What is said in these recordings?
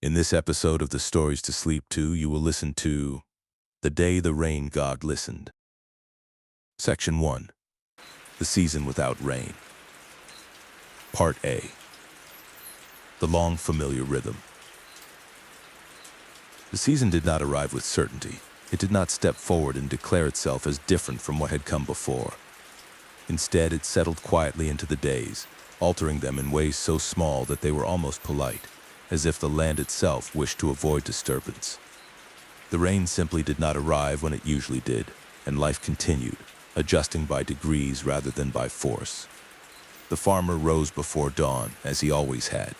In this episode of the Stories to Sleep To, you will listen to The Day the Rain God Listened. Section 1. The Season Without Rain. Part A. The Long Familiar Rhythm. The season did not arrive with certainty. It did not step forward and declare itself as different from what had come before. Instead, it settled quietly into the days, altering them in ways so small that they were almost polite, as if the land itself wished to avoid disturbance. The rain simply did not arrive when it usually did, and life continued, adjusting by degrees rather than by force. The farmer rose before dawn, as he always had.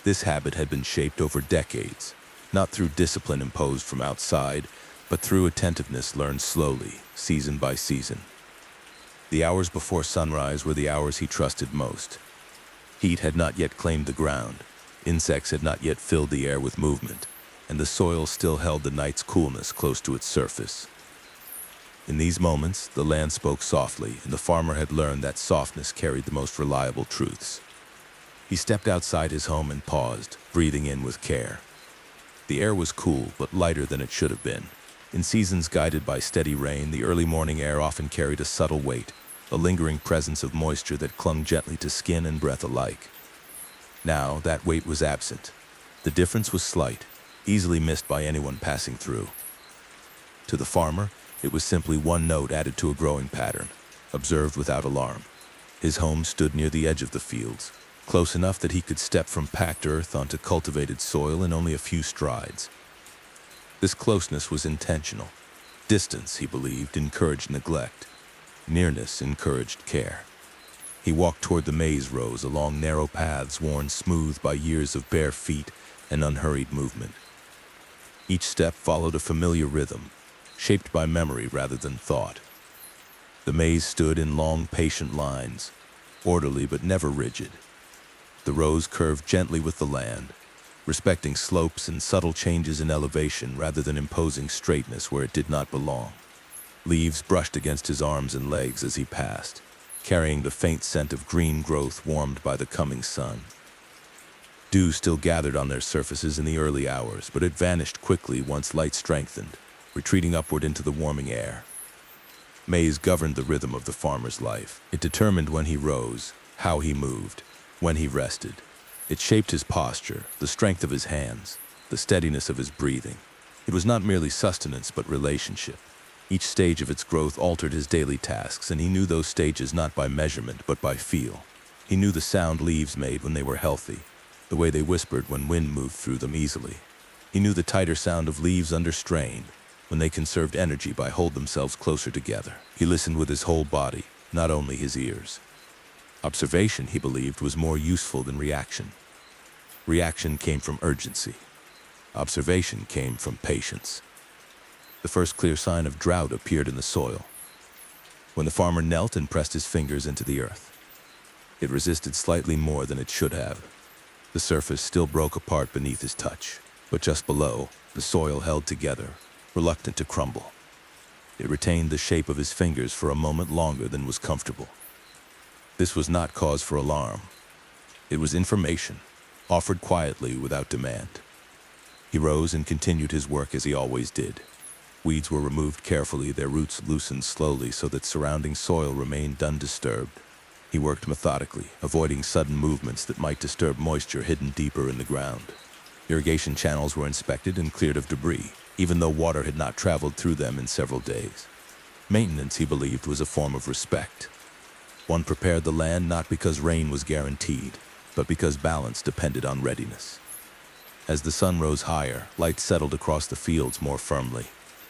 This habit had been shaped over decades, not through discipline imposed from outside, but through attentiveness learned slowly, season by season. The hours before sunrise were the hours he trusted most. Heat had not yet claimed the ground. Insects had not yet filled the air with movement, and the soil still held the night's coolness close to its surface. In these moments, the land spoke softly, and the farmer had learned that softness carried the most reliable truths. He stepped outside his home and paused, breathing in with care. The air was cool, but lighter than it should have been. In seasons guided by steady rain, the early morning air often carried a subtle weight, a lingering presence of moisture that clung gently to skin and breath alike. Now, that weight was absent. The difference was slight, easily missed by anyone passing through. To the farmer, it was simply one note added to a growing pattern, observed without alarm. His home stood near the edge of the fields, close enough that he could step from packed earth onto cultivated soil in only a few strides. This closeness was intentional. Distance, he believed, encouraged neglect. Nearness encouraged care. He walked toward the maize rows along narrow paths worn smooth by years of bare feet and unhurried movement. Each step followed a familiar rhythm, shaped by memory rather than thought. The maize stood in long, patient lines, orderly but never rigid. The rows curved gently with the land, respecting slopes and subtle changes in elevation rather than imposing straightness where it did not belong. Leaves brushed against his arms and legs as he passed, carrying the faint scent of green growth warmed by the coming sun. Dew still gathered on their surfaces in the early hours, but it vanished quickly once light strengthened, retreating upward into the warming air. Maize governed the rhythm of the farmer's life. It determined when he rose, how he moved, when he rested. It shaped his posture, the strength of his hands, the steadiness of his breathing. It was not merely sustenance, but relationship. Each stage of its growth altered his daily tasks, and he knew those stages not by measurement, but by feel. He knew the sound leaves made when they were healthy, the way they whispered when wind moved through them easily. He knew the tighter sound of leaves under strain, when they conserved energy by holding themselves closer together. He listened with his whole body, not only his ears. Observation, he believed, was more useful than reaction. Reaction came from urgency. Observation came from patience. The first clear sign of drought appeared in the soil. When the farmer knelt and pressed his fingers into the earth, it resisted slightly more than it should have. The surface still broke apart beneath his touch, but just below, the soil held together, reluctant to crumble. It retained the shape of his fingers for a moment longer than was comfortable. This was not cause for alarm. It was information, offered quietly without demand. He rose and continued his work as he always did. Weeds were removed carefully, their roots loosened slowly so that surrounding soil remained undisturbed. He worked methodically, avoiding sudden movements that might disturb moisture hidden deeper in the ground. Irrigation channels were inspected and cleared of debris, even though water had not traveled through them in several days. Maintenance, he believed, was a form of respect. One prepared the land not because rain was guaranteed, but because balance depended on readiness. As the sun rose higher, light settled across the fields more firmly.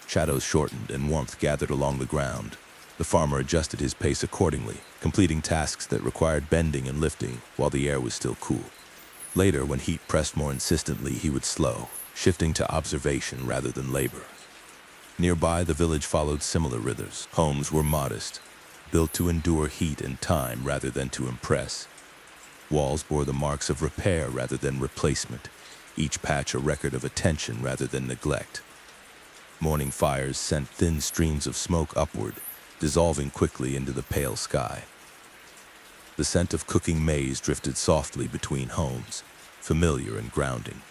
Shadows shortened and warmth gathered along the ground. The farmer adjusted his pace accordingly, completing tasks that required bending and lifting while the air was still cool. Later, when heat pressed more insistently, he would slow, shifting to observation rather than labor. Nearby, the village followed similar rhythms. Homes were modest, built to endure heat and time rather than to impress. Walls bore the marks of repair rather than replacement, each patch a record of attention rather than neglect. Morning fires sent thin streams of smoke upward, dissolving quickly into the pale sky. The scent of cooking maize drifted softly between homes, familiar and grounding.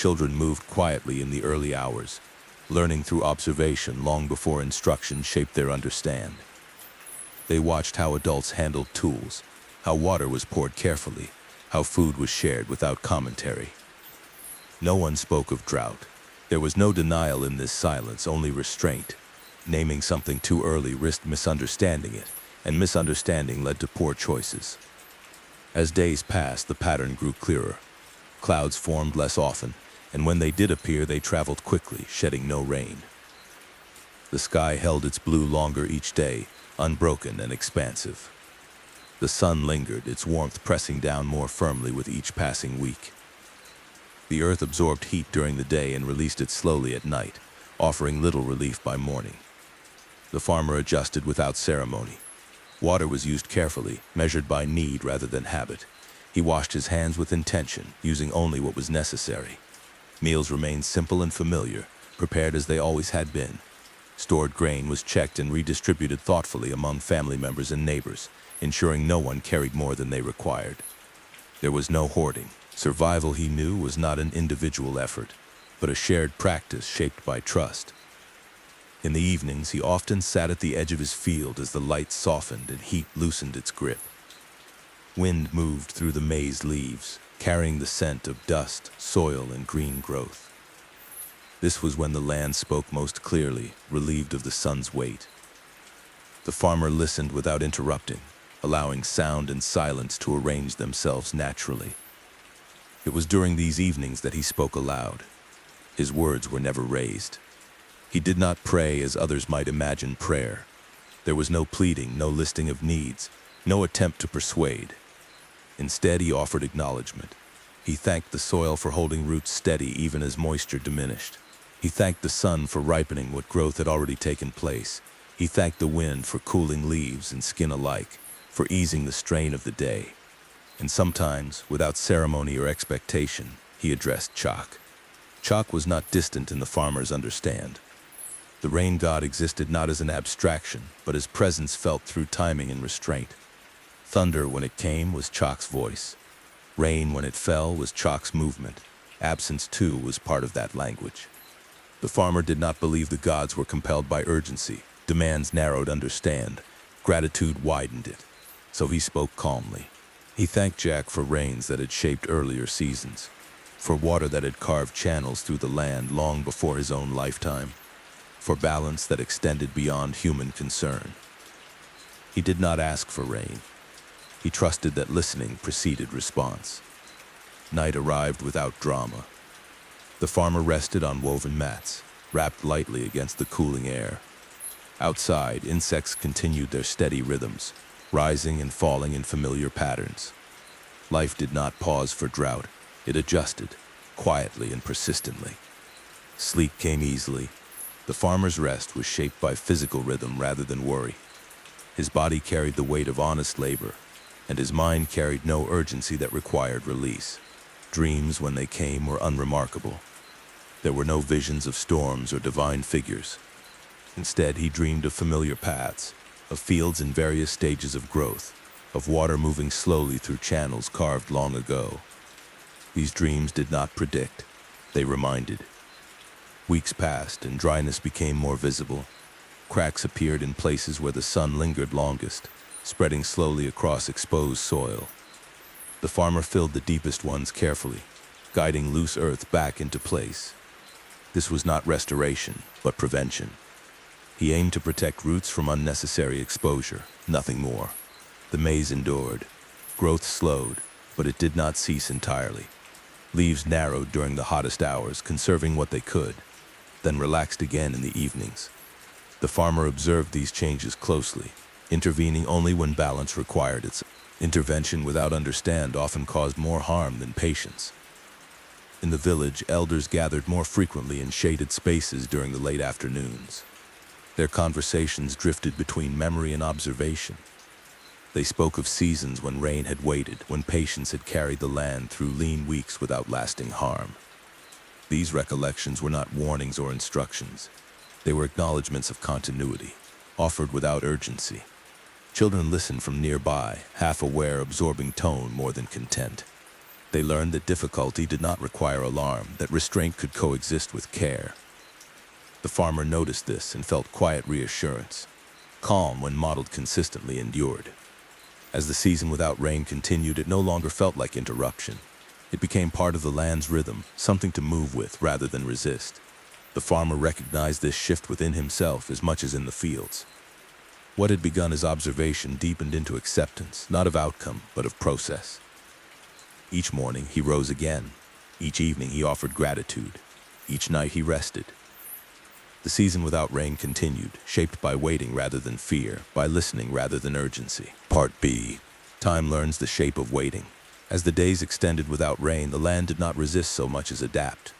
Children moved quietly in the early hours, learning through observation long before instruction shaped their understanding. They watched how adults handled tools, how water was poured carefully, how food was shared without commentary. No one spoke of drought. There was no denial in this silence, only restraint. Naming something too early risked misunderstanding it, and misunderstanding led to poor choices. As days passed, the pattern grew clearer. Clouds formed less often, and when they did appear, they traveled quickly, shedding no rain. The sky held its blue longer each day, unbroken and expansive. The sun lingered, its warmth pressing down more firmly with each passing week. The earth absorbed heat during the day and released it slowly at night, offering little relief by morning. The farmer adjusted without ceremony. Water was used carefully, measured by need rather than habit. He washed his hands with intention, using only what was necessary. Meals remained simple and familiar, prepared as they always had been. Stored grain was checked and redistributed thoughtfully among family members and neighbors, ensuring no one carried more than they required. There was no hoarding. Survival, he knew, was not an individual effort, but a shared practice shaped by trust. In the evenings, he often sat at the edge of his field as the light softened and heat loosened its grip. Wind moved through the maize leaves, carrying the scent of dust, soil, and green growth. This was when the land spoke most clearly, relieved of the sun's weight. The farmer listened without interrupting, allowing sound and silence to arrange themselves naturally. It was during these evenings that he spoke aloud. His words were never raised. He did not pray as others might imagine prayer. There was no pleading, no listing of needs, no attempt to persuade. Instead, he offered acknowledgement. He thanked the soil for holding roots steady even as moisture diminished. He thanked the sun for ripening what growth had already taken place. He thanked the wind for cooling leaves and skin alike, for easing the strain of the day. And sometimes, without ceremony or expectation, he addressed Chaac. Chaac was not distant in the farmer's understand. The rain god existed not as an abstraction, but as presence felt through timing and restraint. Thunder, when it came, was Chaac's voice. Rain, when it fell, was Chaac's movement. Absence, too, was part of that language. The farmer did not believe the gods were compelled by urgency. Demands narrowed understand. Gratitude widened it. So he spoke calmly. He thanked Chaac for rains that had shaped earlier seasons, for water that had carved channels through the land long before his own lifetime, for balance that extended beyond human concern. He did not ask for rain. He trusted that listening preceded response. Night arrived without drama. The farmer rested on woven mats, wrapped lightly against the cooling air. Outside, insects continued their steady rhythms, rising and falling in familiar patterns. Life did not pause for drought. It adjusted, quietly and persistently. Sleep came easily. The farmer's rest was shaped by physical rhythm rather than worry. His body carried the weight of honest labor, and his mind carried no urgency that required release. Dreams, when they came, were unremarkable. There were no visions of storms or divine figures. Instead, he dreamed of familiar paths, of fields in various stages of growth, of water moving slowly through channels carved long ago. These dreams did not predict, they reminded. Weeks passed and dryness became more visible. Cracks appeared in places where the sun lingered longest, spreading slowly across exposed soil. The farmer filled the deepest ones carefully, guiding loose earth back into place. This was not restoration, but prevention. He aimed to protect roots from unnecessary exposure, nothing more. The maize endured. Growth slowed, but it did not cease entirely. Leaves narrowed during the hottest hours, conserving what they could, then relaxed again in the evenings. The farmer observed these changes closely, intervening only when balance required it. Intervention without understand often caused more harm than patience. In the village, elders gathered more frequently in shaded spaces during the late afternoons. Their conversations drifted between memory and observation. They spoke of seasons when rain had waited, when patience had carried the land through lean weeks without lasting harm. These recollections were not warnings or instructions. They were acknowledgments of continuity, offered without urgency. Children listened from nearby, half aware, absorbing tone more than content. They learned that difficulty did not require alarm, that restraint could coexist with care. The farmer noticed this and felt quiet reassurance. Calm, when modeled consistently, endured. As the season without rain continued, it no longer felt like interruption. It became part of the land's rhythm, something to move with rather than resist. The farmer recognized this shift within himself as much as in the fields. What had begun as observation deepened into acceptance, not of outcome, but of process. Each morning he rose again. Each evening he offered gratitude. Each night he rested. The season without rain continued, shaped by waiting rather than fear, by listening rather than urgency. Part B. Time learns the shape of waiting. As the days extended without rain, the land did not resist so much as adapt.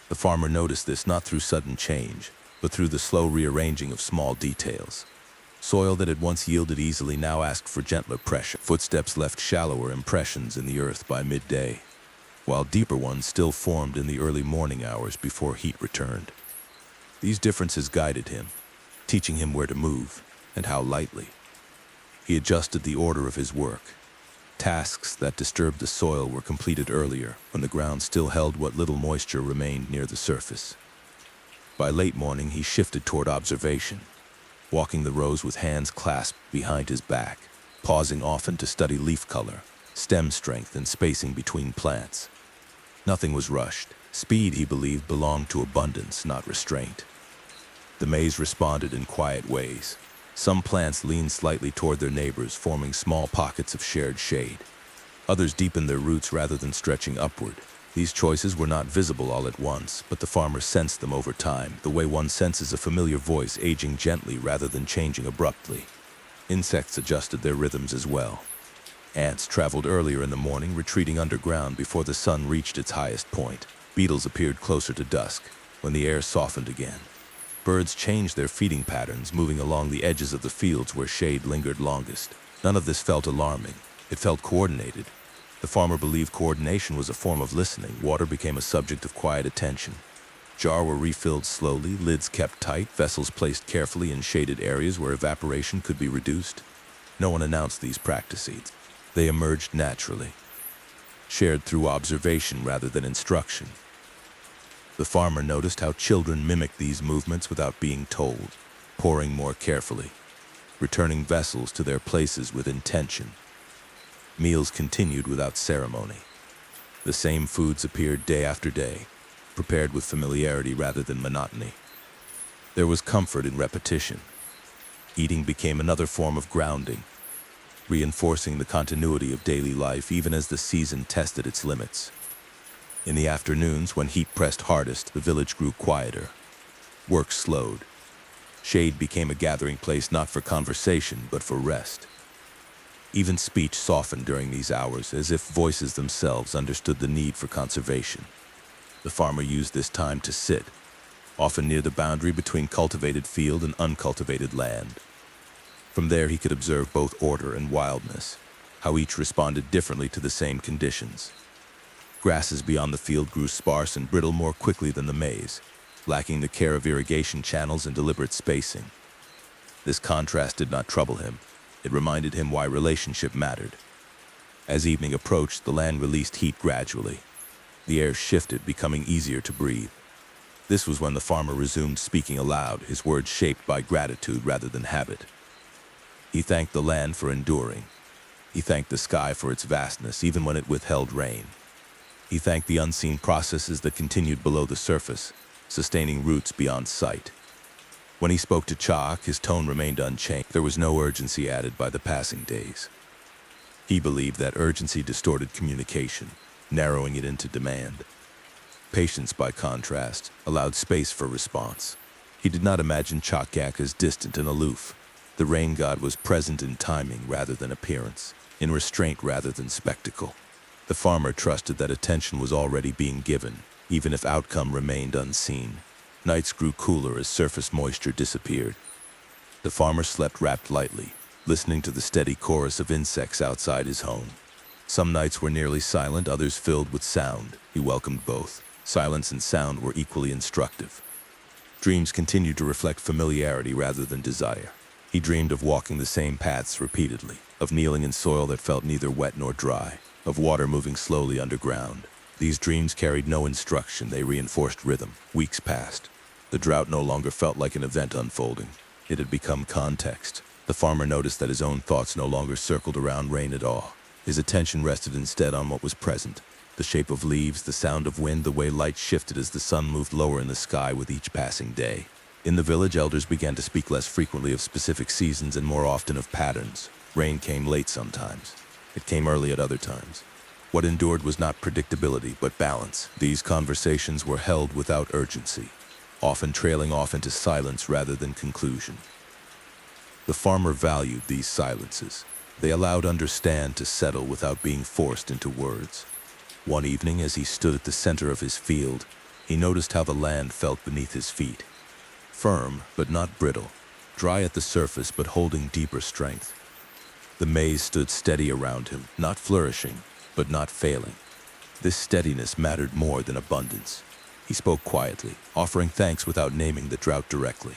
The farmer noticed this not through sudden change, but through the slow rearranging of small details. Soil that had once yielded easily now asked for gentler pressure. Footsteps left shallower impressions in the earth by midday, while deeper ones still formed in the early morning hours before heat returned. These differences guided him, teaching him where to move and how lightly. He adjusted the order of his work. Tasks that disturbed the soil were completed earlier, when the ground still held what little moisture remained near the surface. By late morning, he shifted toward observation, walking the rows with hands clasped behind his back, pausing often to study leaf color, stem strength, and spacing between plants. Nothing was rushed. Speed, he believed, belonged to abundance, not restraint. The maize responded in quiet ways. Some plants leaned slightly toward their neighbors, forming small pockets of shared shade. Others deepened their roots rather than stretching upward. These choices were not visible all at once, but the farmer sensed them over time, the way one senses a familiar voice aging gently rather than changing abruptly. Insects adjusted their rhythms as well. Ants traveled earlier in the morning, retreating underground before the sun reached its highest point. Beetles appeared closer to dusk, when the air softened again. Birds changed their feeding patterns, moving along the edges of the fields where shade lingered longest. None of this felt alarming. It felt coordinated. The farmer believed coordination was a form of listening. Water became a subject of quiet attention. Jars were refilled slowly, lids kept tight, vessels placed carefully in shaded areas where evaporation could be reduced. No one announced these practices. They emerged naturally, shared through observation rather than instruction. The farmer noticed how children mimicked these movements without being told, pouring more carefully, returning vessels to their places with intention. Meals continued without ceremony. The same foods appeared day after day, prepared with familiarity rather than monotony. There was comfort in repetition. Eating became another form of grounding, reinforcing the continuity of daily life even as the season tested its limits. In the afternoons, when heat pressed hardest, the village grew quieter. Work slowed. Shade became a gathering place not for conversation, but for rest. Even speech softened during these hours, as if voices themselves understood the need for conservation. The farmer used this time to sit, often near the boundary between cultivated field and uncultivated land. From there he could observe both order and wildness, how each responded differently to the same conditions. Grasses beyond the field grew sparse and brittle more quickly than the maize, lacking the care of irrigation channels and deliberate spacing. This contrast did not trouble him. It reminded him why relationship mattered. As evening approached, the land released heat gradually. The air shifted, becoming easier to breathe. This was when the farmer resumed speaking aloud, his words shaped by gratitude rather than habit. He thanked the land for enduring. He thanked the sky for its vastness, even when it withheld rain. He thanked the unseen processes that continued below the surface, sustaining roots beyond sight. When he spoke to Chaac, his tone remained unchanged. There was no urgency added by the passing days. He believed that urgency distorted communication, narrowing it into demand. Patience, by contrast, allowed space for response. He did not imagine Chaac as distant and aloof. The rain god was present in timing rather than appearance, in restraint rather than spectacle. The farmer trusted that attention was already being given, even if outcome remained unseen. Nights grew cooler as surface moisture disappeared. The farmer slept wrapped lightly, listening to the steady chorus of insects outside his home. Some nights were nearly silent, others filled with sound. He welcomed both. Silence and sound were equally instructive. Dreams continued to reflect familiarity rather than desire. He dreamed of walking the same paths repeatedly, of kneeling in soil that felt neither wet nor dry, of water moving slowly underground. These dreams carried no instruction, they reinforced rhythm. Weeks passed. The drought no longer felt like an event unfolding. It had become context. The farmer noticed that his own thoughts no longer circled around rain at all. His attention rested instead on what was present. The shape of leaves, the sound of wind, the way light shifted as the sun moved lower in the sky with each passing day. In the village, elders began to speak less frequently of specific seasons and more often of patterns. Rain came late sometimes. It came early at other times. What endured was not predictability, but balance. These conversations were held without urgency, often trailing off into silence rather than conclusion. The farmer valued these silences. They allowed understand to settle without being forced into words. One evening, as he stood at the center of his field, he noticed how the land felt beneath his feet. Firm, but not brittle. Dry at the surface, but holding deeper strength. The maize stood steady around him, not flourishing, but not failing. This steadiness mattered more than abundance. He spoke quietly, offering thanks without naming the drought directly.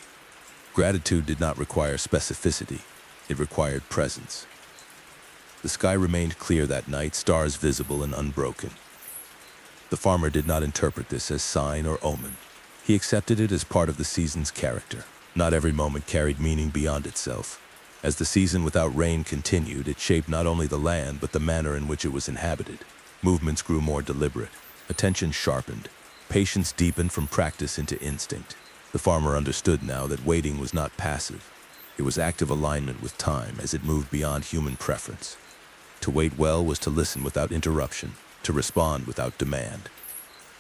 Gratitude did not require specificity. It required presence. The sky remained clear that night, stars visible and unbroken. The farmer did not interpret this as sign or omen. He accepted it as part of the season's character. Not every moment carried meaning beyond itself. As the season without rain continued, it shaped not only the land, but the manner in which it was inhabited. Movements grew more deliberate. Attention sharpened. Patience deepened from practice into instinct. The farmer understood now that waiting was not passive. It was active alignment with time as it moved beyond human preference. To wait well was to listen without interruption, to respond without demand.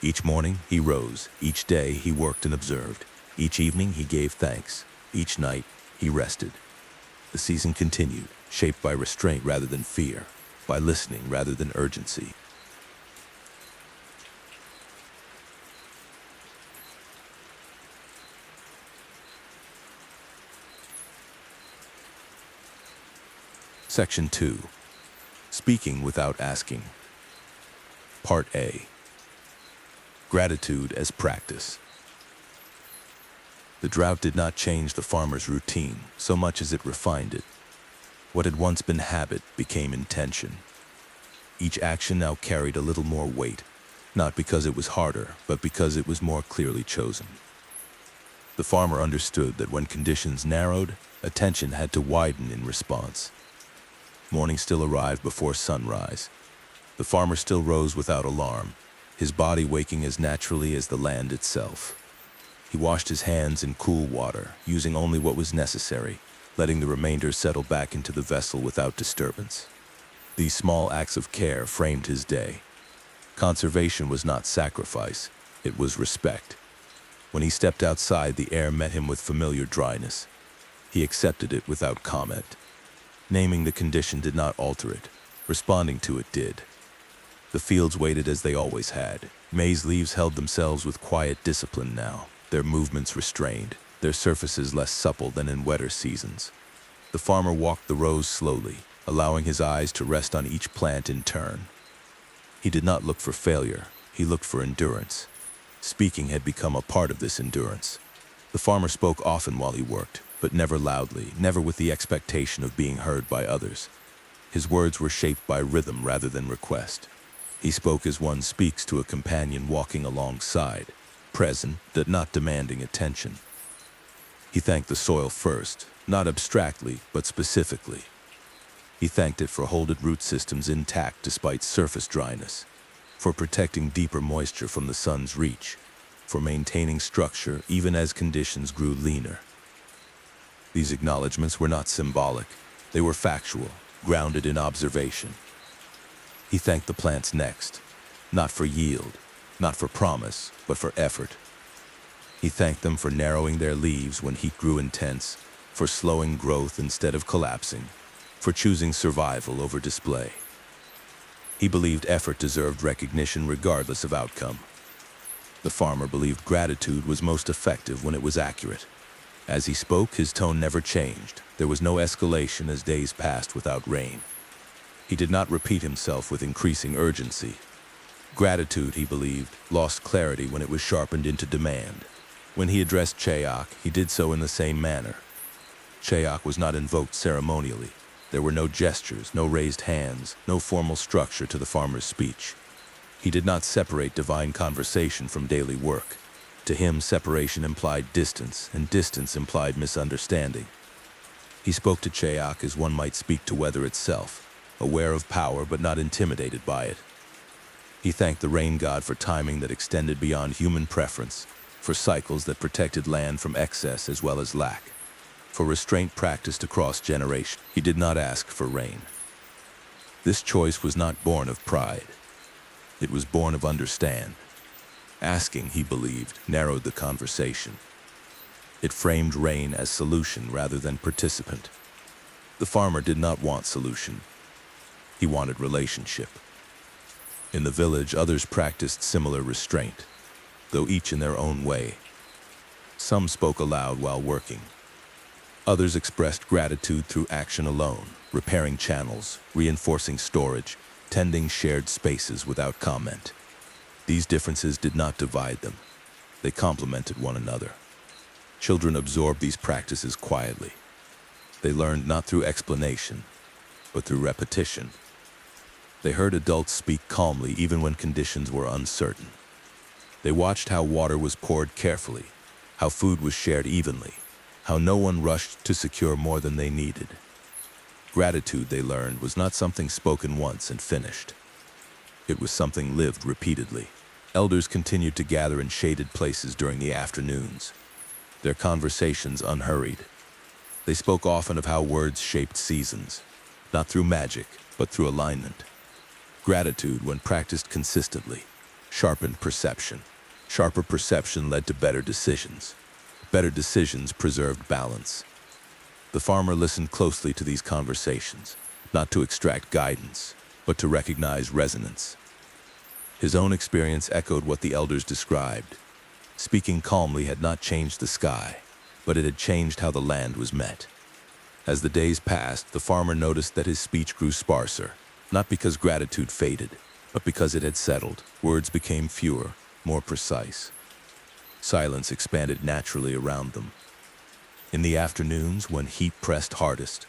Each morning he rose, each day he worked and observed. Each evening he gave thanks. Each night he rested. The season continued, shaped by restraint rather than fear, by listening rather than urgency. Section 2. Speaking without asking. Part A. Gratitude as practice. The drought did not change the farmer's routine so much as it refined it. What had once been habit became intention. Each action now carried a little more weight, not because it was harder, but because it was more clearly chosen. The farmer understood that when conditions narrowed, attention had to widen in response. Morning still arrived before sunrise. The farmer still rose without alarm, his body waking as naturally as the land itself. He washed his hands in cool water, using only what was necessary, letting the remainder settle back into the vessel without disturbance. These small acts of care framed his day. Conservation was not sacrifice, it was respect. When he stepped outside, the air met him with familiar dryness. He accepted it without comment. Naming the condition did not alter it. Responding to it did. The fields waited as they always had. Maize leaves held themselves with quiet discipline now, their movements restrained, their surfaces less supple than in wetter seasons. The farmer walked the rows slowly, allowing his eyes to rest on each plant in turn. He did not look for failure, he looked for endurance. Speaking had become a part of this endurance. The farmer spoke often while he worked, but never loudly, never with the expectation of being heard by others. His words were shaped by rhythm rather than request. He spoke as one speaks to a companion walking alongside, present, but not demanding attention. He thanked the soil first, not abstractly, but specifically. He thanked it for holding root systems intact despite surface dryness, for protecting deeper moisture from the sun's reach, for maintaining structure even as conditions grew leaner. These acknowledgments were not symbolic, they were factual, grounded in observation. He thanked the plants next, not for yield, not for promise, but for effort. He thanked them for narrowing their leaves when heat grew intense, for slowing growth instead of collapsing, for choosing survival over display. He believed effort deserved recognition regardless of outcome. The farmer believed gratitude was most effective when it was accurate. As he spoke, his tone never changed. There was no escalation as days passed without rain. He did not repeat himself with increasing urgency. Gratitude, he believed, lost clarity when it was sharpened into demand. When he addressed Chaac, he did so in the same manner. Chaac was not invoked ceremonially. There were no gestures, no raised hands, no formal structure to the farmer's speech. He did not separate divine conversation from daily work. To him, separation implied distance, and distance implied misunderstanding. He spoke to Chaac as one might speak to weather itself, aware of power but not intimidated by it. He thanked the rain god for timing that extended beyond human preference, for cycles that protected land from excess as well as lack, for restraint practiced across generations. He did not ask for rain. This choice was not born of pride. It was born of understand. Asking, he believed, narrowed the conversation. It framed rain as solution rather than participant. The farmer did not want solution. He wanted relationship. In the village, others practiced similar restraint, though each in their own way. Some spoke aloud while working. Others expressed gratitude through action alone, repairing channels, reinforcing storage, tending shared spaces without comment. These differences did not divide them. They complemented one another. Children absorbed these practices quietly. They learned not through explanation, but through repetition. They heard adults speak calmly even when conditions were uncertain. They watched how water was poured carefully, how food was shared evenly, how no one rushed to secure more than they needed. Gratitude, they learned, was not something spoken once and finished. It was something lived repeatedly. Elders continued to gather in shaded places during the afternoons, their conversations unhurried. They spoke often of how words shaped seasons, not through magic, but through alignment. Gratitude, when practiced consistently, sharpened perception. Sharper perception led to better decisions. Better decisions preserved balance. The farmer listened closely to these conversations, not to extract guidance, but to recognize resonance. His own experience echoed what the elders described. Speaking calmly had not changed the sky, but it had changed how the land was met. As the days passed, the farmer noticed that his speech grew sparser, not because gratitude faded, but because it had settled. Words became fewer, more precise. Silence expanded naturally around them. In the afternoons, when heat pressed hardest,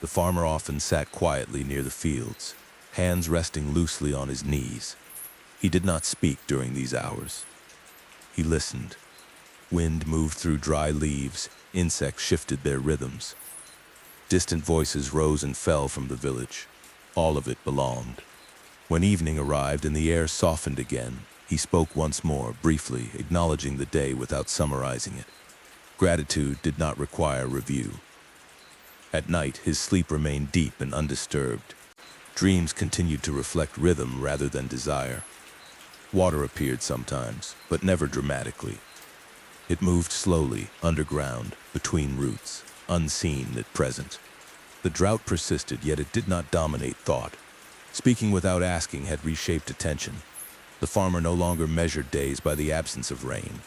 the farmer often sat quietly near the fields, hands resting loosely on his knees. He did not speak during these hours. He listened. Wind moved through dry leaves, insects shifted their rhythms. Distant voices rose and fell from the village. All of it belonged. When evening arrived and the air softened again, he spoke once more, briefly, acknowledging the day without summarizing it. Gratitude did not require review. At night, his sleep remained deep and undisturbed. Dreams continued to reflect rhythm rather than desire. Water appeared sometimes, but never dramatically. It moved slowly, underground, between roots, unseen yet present. The drought persisted, yet it did not dominate thought. Speaking without asking had reshaped attention. The farmer no longer measured days by the absence of rain,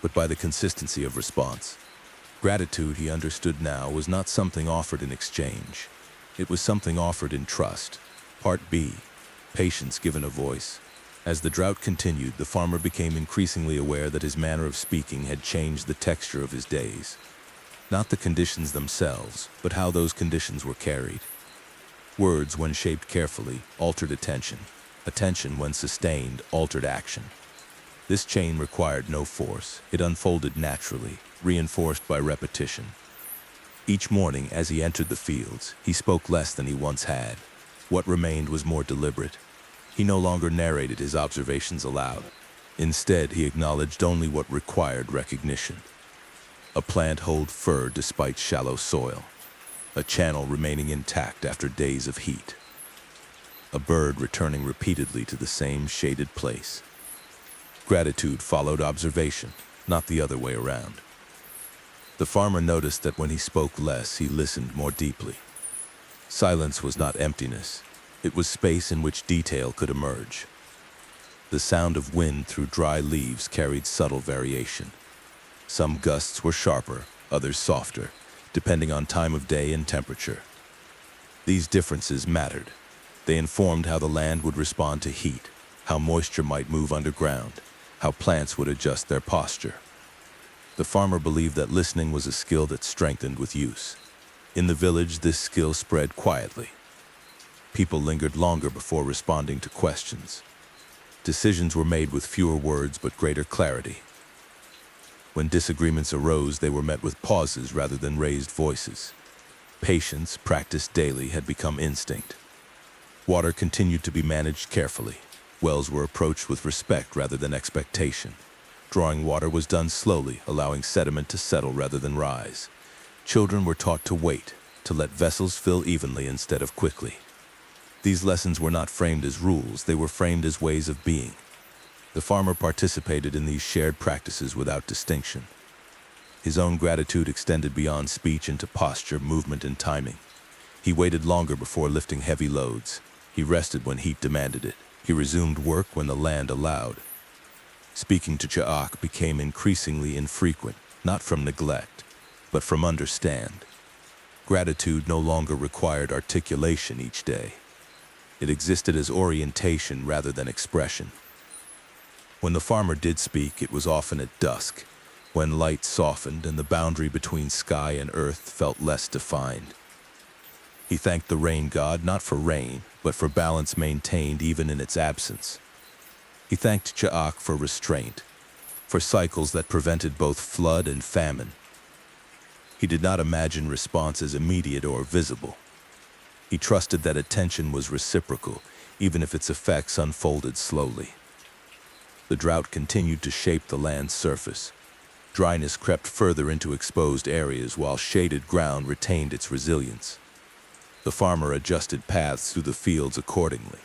but by the consistency of response. Gratitude, he understood now, was not something offered in exchange. It was something offered in trust. Part B, patience given a voice. As the drought continued, the farmer became increasingly aware that his manner of speaking had changed the texture of his days. Not the conditions themselves, but how those conditions were carried. Words, when shaped carefully, altered attention. Attention, when sustained, altered action. This chain required no force. It unfolded naturally, reinforced by repetition. Each morning, as he entered the fields, he spoke less than he once had. What remained was more deliberate. He no longer narrated his observations aloud. Instead, he acknowledged only what required recognition. A plant hold fur despite shallow soil. A channel remaining intact after days of heat. A bird returning repeatedly to the same shaded place. Gratitude followed observation, not the other way around. The farmer noticed that when he spoke less, he listened more deeply. Silence was not emptiness. It was space in which detail could emerge. The sound of wind through dry leaves carried subtle variation. Some gusts were sharper, others softer, depending on time of day and temperature. These differences mattered. They informed how the land would respond to heat, how moisture might move underground, how plants would adjust their posture. The farmer believed that listening was a skill that strengthened with use. In the village, this skill spread quietly. People lingered longer before responding to questions. Decisions were made with fewer words but greater clarity. When disagreements arose, they were met with pauses rather than raised voices. Patience, practiced daily, had become instinct. Water continued to be managed carefully. Wells were approached with respect rather than expectation. Drawing water was done slowly, allowing sediment to settle rather than rise. Children were taught to wait, to let vessels fill evenly instead of quickly. These lessons were not framed as rules, they were framed as ways of being. The farmer participated in these shared practices without distinction. His own gratitude extended beyond speech into posture, movement, and timing. He waited longer before lifting heavy loads. He rested when heat demanded it. He resumed work when the land allowed. Speaking to Chaac became increasingly infrequent, not from neglect, but from understand. Gratitude no longer required articulation each day. It existed as orientation rather than expression. When the farmer did speak, it was often at dusk, when light softened and the boundary between sky and earth felt less defined. He thanked the rain god not for rain, but for balance maintained even in its absence. He thanked Chaac for restraint, for cycles that prevented both flood and famine. He did not imagine response as immediate or visible. He trusted that attention was reciprocal, even if its effects unfolded slowly. The drought continued to shape the land's surface. Dryness crept further into exposed areas while shaded ground retained its resilience. The farmer adjusted paths through the fields accordingly,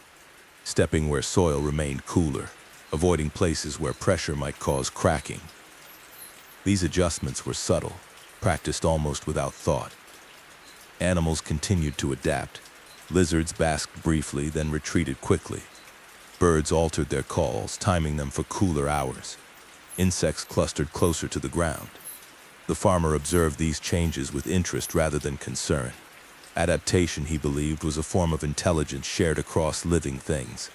stepping where soil remained cooler, avoiding places where pressure might cause cracking. These adjustments were subtle, practiced almost without thought. Animals continued to adapt. Lizards basked briefly, then retreated quickly. Birds altered their calls, timing them for cooler hours. Insects clustered closer to the ground. The farmer observed these changes with interest rather than concern. Adaptation, he believed, was a form of intelligence shared across living things.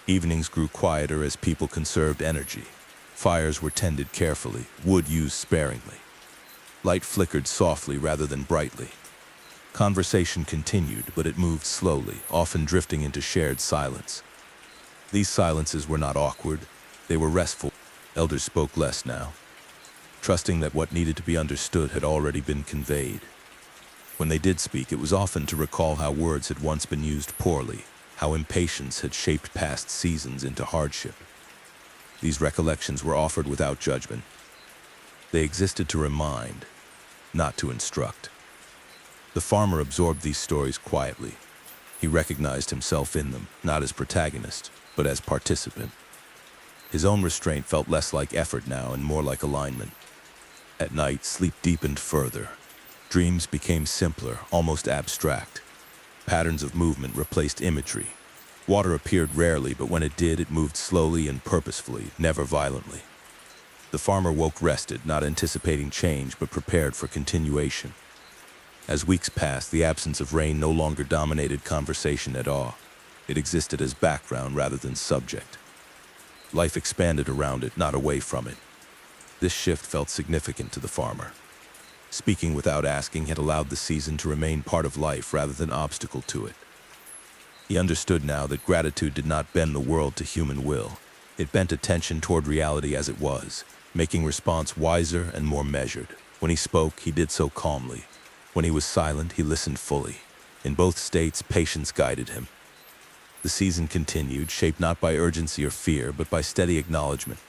Evenings grew quieter as people conserved energy. Fires were tended carefully, wood used sparingly. Light flickered softly rather than brightly. Conversation continued, but it moved slowly, often drifting into shared silence. These silences were not awkward, they were restful. Elders spoke less now, trusting that what needed to be understood had already been conveyed. When they did speak, it was often to recall how words had once been used poorly, how impatience had shaped past seasons into hardship. These recollections were offered without judgment. They existed to remind, not to instruct. The farmer absorbed these stories quietly. He recognized himself in them, not as protagonist, but as participant. His own restraint felt less like effort now and more like alignment. At night, sleep deepened further. Dreams became simpler, almost abstract. Patterns of movement replaced imagery. Water appeared rarely, but when it did, it moved slowly and purposefully, never violently. The farmer woke rested, not anticipating change, but prepared for continuation. As weeks passed, the absence of rain no longer dominated conversation at all. It existed as background rather than subject. Life expanded around it, not away from it. This shift felt significant to the farmer. Speaking without asking had allowed the season to remain part of life rather than obstacle to it. He understood now that gratitude did not bend the world to human will. It bent attention toward reality as it was, making response wiser and more measured. When he spoke, he did so calmly. When he was silent, he listened fully. In both states, patience guided him. The season continued, shaped not by urgency or fear, but by steady acknowledgement.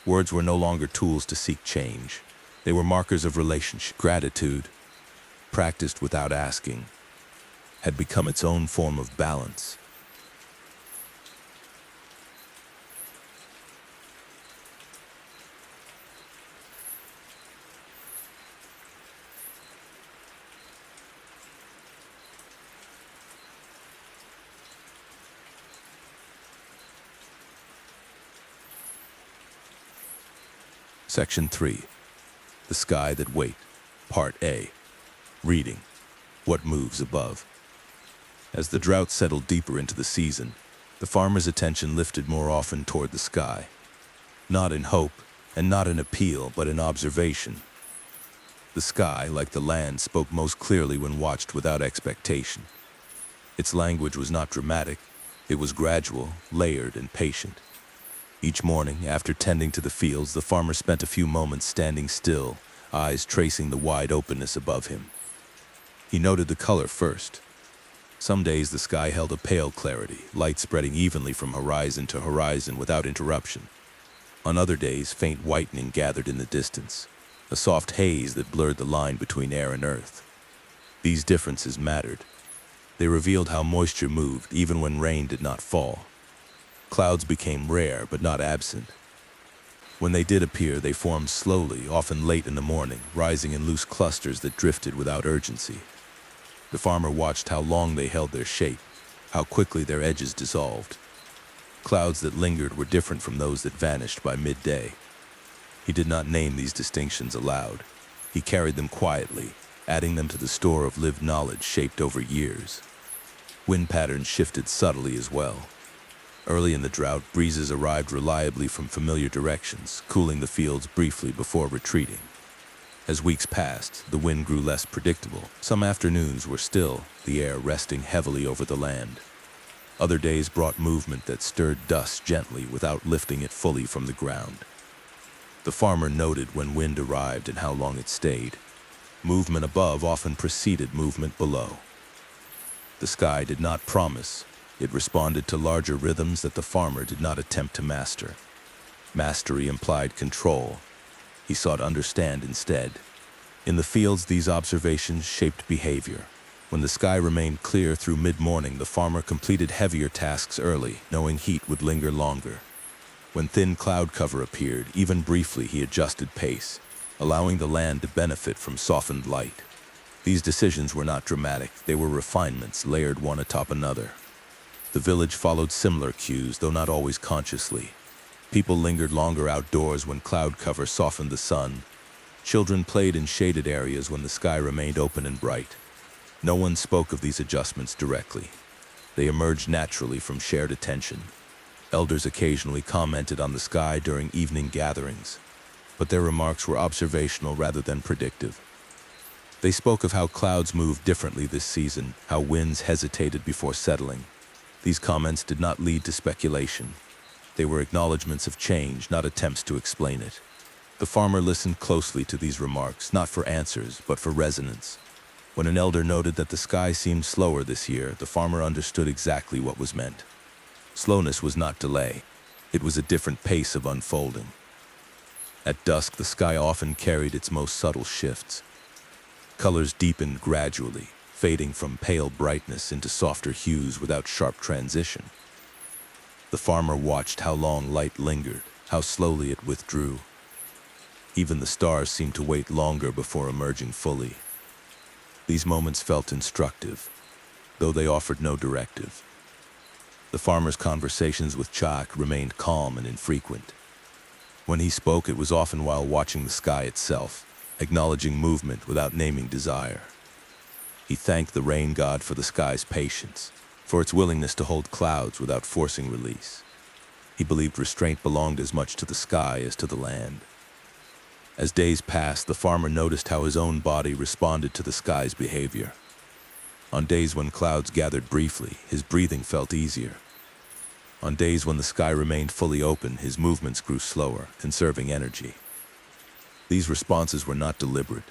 Words were no longer tools to seek change. They were markers of relationship. Gratitude, practiced without asking, had become its own form of balance. Section 3. The Sky That Wait. Part A. Reading. What Moves Above. As the drought settled deeper into the season, the farmer's attention lifted more often toward the sky. Not in hope, and not in appeal, but in observation. The sky, like the land, spoke most clearly when watched without expectation. Its language was not dramatic. It was gradual, layered, and patient. Each morning, after tending to the fields, the farmer spent a few moments standing still, eyes tracing the wide openness above him. He noted the color first. Some days the sky held a pale clarity, light spreading evenly from horizon to horizon without interruption. On other days, faint whitening gathered in the distance, a soft haze that blurred the line between air and earth. These differences mattered. They revealed how moisture moved even when rain did not fall. Clouds became rare but not absent. When they did appear, they formed slowly, often late in the morning, rising in loose clusters that drifted without urgency. The farmer watched how long they held their shape, how quickly their edges dissolved. Clouds that lingered were different from those that vanished by midday. He did not name these distinctions aloud. He carried them quietly, adding them to the store of lived knowledge shaped over years. Wind patterns shifted subtly as well. Early in the drought, breezes arrived reliably from familiar directions, cooling the fields briefly before retreating. As weeks passed, the wind grew less predictable. Some afternoons were still, the air resting heavily over the land. Other days brought movement that stirred dust gently without lifting it fully from the ground. The farmer noted when wind arrived and how long it stayed. Movement above often preceded movement below. The sky did not promise. It responded to larger rhythms that the farmer did not attempt to master. Mastery implied control. He sought to understand instead. In the fields, these observations shaped behavior. When the sky remained clear through mid-morning, the farmer completed heavier tasks early, knowing heat would linger longer. When thin cloud cover appeared, even briefly, he adjusted pace, allowing the land to benefit from softened light. These decisions were not dramatic. They were refinements layered one atop another. The village followed similar cues, though not always consciously. People lingered longer outdoors when cloud cover softened the sun. Children played in shaded areas when the sky remained open and bright. No one spoke of these adjustments directly. They emerged naturally from shared attention. Elders occasionally commented on the sky during evening gatherings, but their remarks were observational rather than predictive. They spoke of how clouds moved differently this season, how winds hesitated before settling. These comments did not lead to speculation. They were acknowledgments of change, not attempts to explain it. The farmer listened closely to these remarks, not for answers, but for resonance. When an elder noted that the sky seemed slower this year, the farmer understood exactly what was meant. Slowness was not delay. It was a different pace of unfolding. At dusk, the sky often carried its most subtle shifts. Colors deepened gradually, fading from pale brightness into softer hues without sharp transition. The farmer watched how long light lingered, how slowly it withdrew. Even the stars seemed to wait longer before emerging fully. These moments felt instructive, though they offered no directive. The farmer's conversations with Chaac remained calm and infrequent. When he spoke, it was often while watching the sky itself, acknowledging movement without naming desire. He thanked the rain god for the sky's patience, for its willingness to hold clouds without forcing release. He believed restraint belonged as much to the sky as to the land. As days passed, the farmer noticed how his own body responded to the sky's behavior. On days when clouds gathered briefly, his breathing felt easier. On days when the sky remained fully open, his movements grew slower, conserving energy. These responses were not deliberate.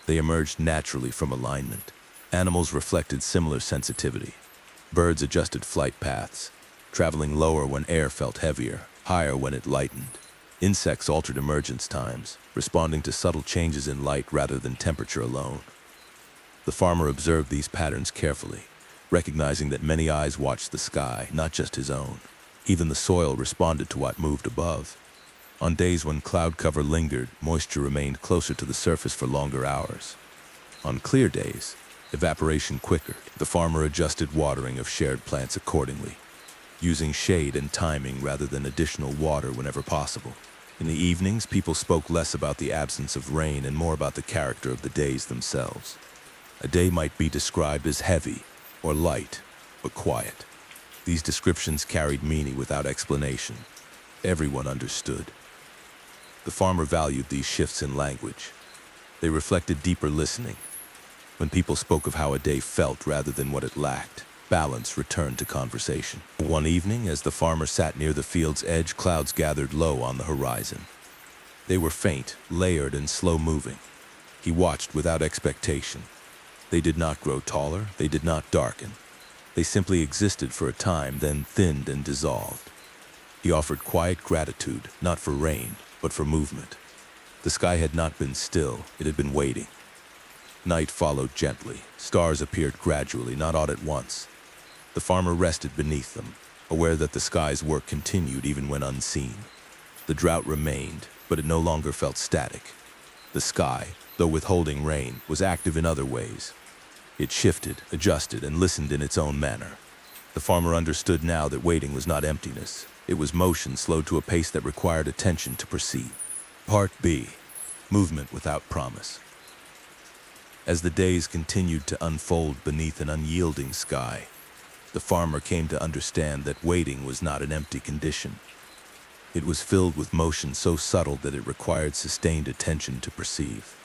They emerged naturally from alignment. Animals reflected similar sensitivity. Birds adjusted flight paths, traveling lower when air felt heavier, higher when it lightened. Insects altered emergence times, responding to subtle changes in light rather than temperature alone. The farmer observed these patterns carefully, recognizing that many eyes watched the sky, not just his own. Even the soil responded to what moved above. On days when cloud cover lingered, moisture remained closer to the surface for longer hours. On clear days, evaporation quickened. The farmer adjusted watering of shared plants accordingly, using shade and timing rather than additional water whenever possible. In the evenings, people spoke less about the absence of rain and more about the character of the days themselves. A day might be described as heavy or light, but quiet. These descriptions carried meaning without explanation. Everyone understood. The farmer valued these shifts in language. They reflected deeper listening. When people spoke of how a day felt rather than what it lacked, balance returned to conversation. One evening, as the farmer sat near the field's edge, clouds gathered low on the horizon. They were faint, layered, and slow-moving. He watched without expectation. They did not grow taller, they did not darken. They simply existed for a time, then thinned and dissolved. He offered quiet gratitude, not for rain, but for movement. The sky had not been still, it had been waiting. Night followed gently. Stars appeared gradually, not all at once. The farmer rested beneath them, aware that the sky's work continued even when unseen. The drought remained, but it no longer felt static. The sky, though withholding rain, was active in other ways. It shifted, adjusted, and listened in its own manner. The farmer understood now that waiting was not emptiness. It was motion slowed to a pace that required attention to perceive. Part B. Movement without promise. As the days continued to unfold beneath an unyielding sky, the farmer came to understand that waiting was not an empty condition. It was filled with motion so subtle that it required sustained attention to perceive.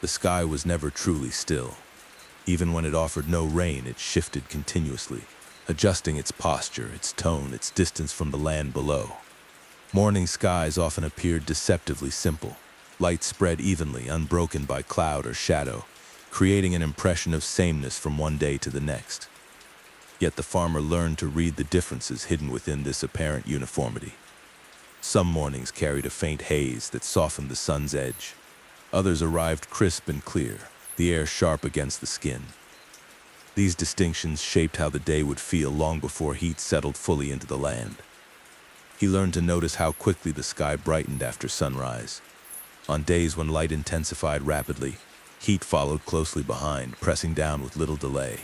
The sky was never truly still. Even when it offered no rain, it shifted continuously, adjusting its posture, its tone, its distance from the land below. Morning skies often appeared deceptively simple. Light spread evenly, unbroken by cloud or shadow, creating an impression of sameness from one day to the next. Yet the farmer learned to read the differences hidden within this apparent uniformity. Some mornings carried a faint haze that softened the sun's edge. Others arrived crisp and clear, the air sharp against the skin. These distinctions shaped how the day would feel long before heat settled fully into the land. He learned to notice how quickly the sky brightened after sunrise. On days when light intensified rapidly, heat followed closely behind, pressing down with little delay.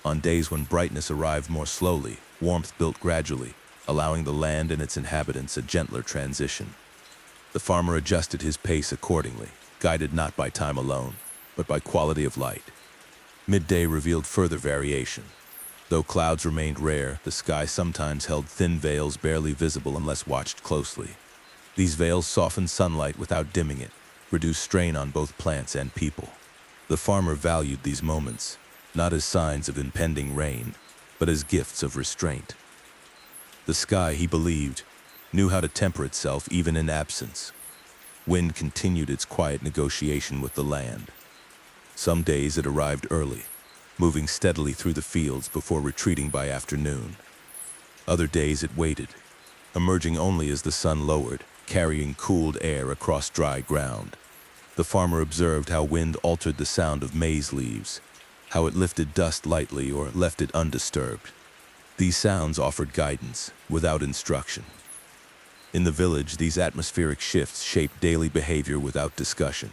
On days when brightness arrived more slowly, warmth built gradually, allowing the land and its inhabitants a gentler transition. The farmer adjusted his pace accordingly, guided not by time alone, but by quality of light. Midday revealed further variation. Though clouds remained rare, the sky sometimes held thin veils barely visible unless watched closely. These veils softened sunlight without dimming it, reduced strain on both plants and people. The farmer valued these moments, not as signs of impending rain, but as gifts of restraint. The sky, he believed, knew how to temper itself even in absence. Wind continued its quiet negotiation with the land. Some days it arrived early, moving steadily through the fields before retreating by afternoon. Other days it waited, emerging only as the sun lowered, carrying cooled air across dry ground. The farmer observed how wind altered the sound of maize leaves, how it lifted dust lightly or left it undisturbed. These sounds offered guidance, without instruction. In the village, these atmospheric shifts shaped daily behavior without discussion.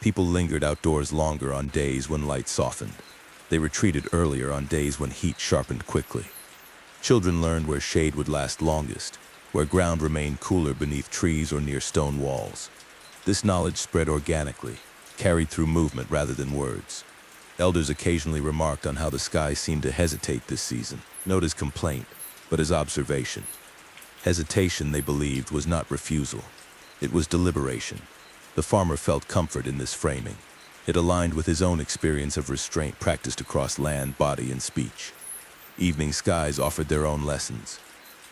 People lingered outdoors longer on days when light softened. They retreated earlier on days when heat sharpened quickly. Children learned where shade would last longest, where ground remained cooler beneath trees or near stone walls. This knowledge spread organically, carried through movement rather than words. Elders occasionally remarked on how the sky seemed to hesitate this season, not as complaint, but as observation. Hesitation, they believed, was not refusal. It was deliberation. The farmer felt comfort in this framing. It aligned with his own experience of restraint practiced across land, body, and speech. Evening skies offered their own lessons.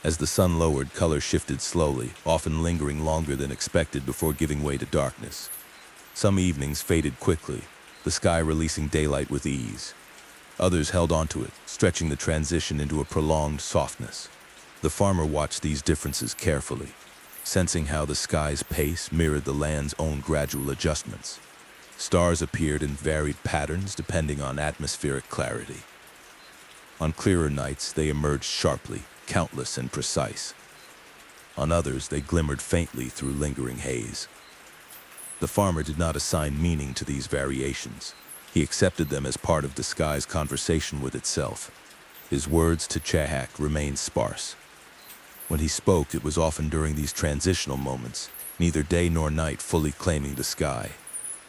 As the sun lowered, color shifted slowly, often lingering longer than expected before giving way to darkness. Some evenings faded quickly, the sky releasing daylight with ease. Others held onto it, stretching the transition into a prolonged softness. The farmer watched these differences carefully, sensing how the sky's pace mirrored the land's own gradual adjustments. Stars appeared in varied patterns depending on atmospheric clarity. On clearer nights, they emerged sharply, countless and precise. On others, they glimmered faintly through lingering haze. The farmer did not assign meaning to these variations. He accepted them as part of the sky's conversation with itself. His words to Chaac remained sparse. When he spoke, it was often during these transitional moments, neither day nor night fully claiming the sky.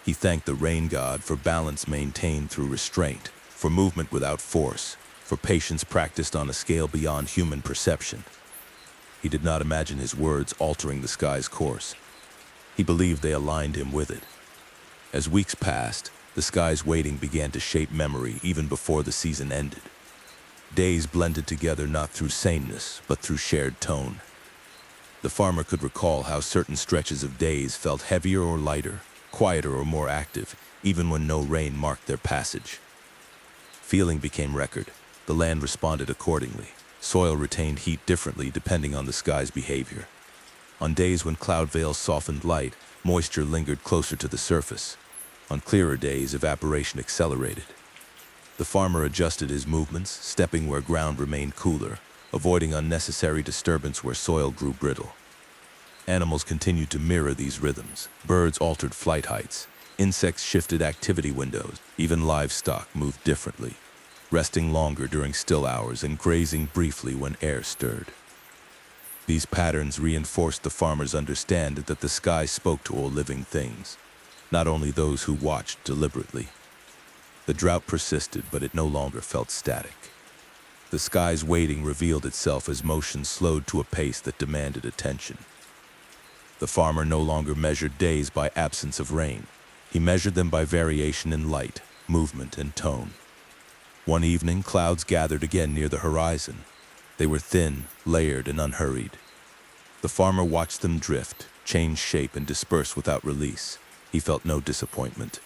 He thanked the rain god for balance maintained through restraint, for movement without force, for patience practiced on a scale beyond human perception. He did not imagine his words altering the sky's course. He believed they aligned him with it. As weeks passed, the sky's waiting began to shape memory even before the season ended. Days blended together not through sameness, but through shared tone. The farmer could recall how certain stretches of days felt heavier or lighter, quieter or more active, even when no rain marked their passage. Feeling became record. The land responded accordingly. Soil retained heat differently depending on the sky's behavior. On days when cloud veils softened light, moisture lingered closer to the surface. On clearer days, evaporation accelerated. The farmer adjusted his movements, stepping where ground remained cooler, avoiding unnecessary disturbance where soil grew brittle. Animals continued to mirror these rhythms. Birds altered flight heights. Insects shifted activity windows. Even livestock moved differently, resting longer during still hours and grazing briefly when air stirred. These patterns reinforced the farmer's understanding that the sky spoke to all living things, not only those who watched deliberately. The drought persisted, but it no longer felt static. The sky's waiting revealed itself as motion slowed to a pace that demanded attention. The farmer no longer measured days by absence of rain. He measured them by variation in light, movement, and tone. One evening, clouds gathered again near the horizon. They were thin, layered, and unhurried. The farmer watched them drift, change shape, and disperse without release. He felt no disappointment.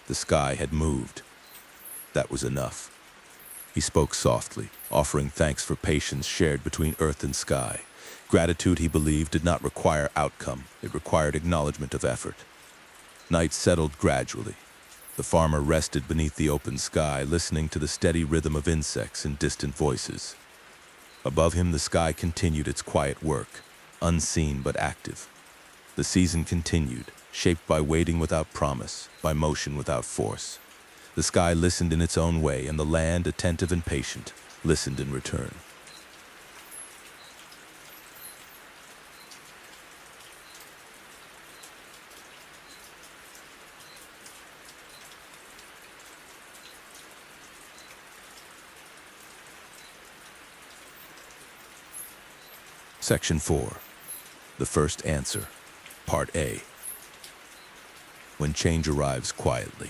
The sky had moved. That was enough. He spoke softly, offering thanks for patience shared between earth and sky. Gratitude, he believed, did not require outcome. It required acknowledgement of effort. Night settled gradually. The farmer rested beneath the open sky, listening to the steady rhythm of insects and distant voices. Above him, the sky continued its quiet work, unseen but active. The season continued, shaped by waiting without promise, by motion without force. The sky listened in its own way, and the land, attentive and patient, listened in return. Section 4. The First Answer. Part A. When change arrives quietly.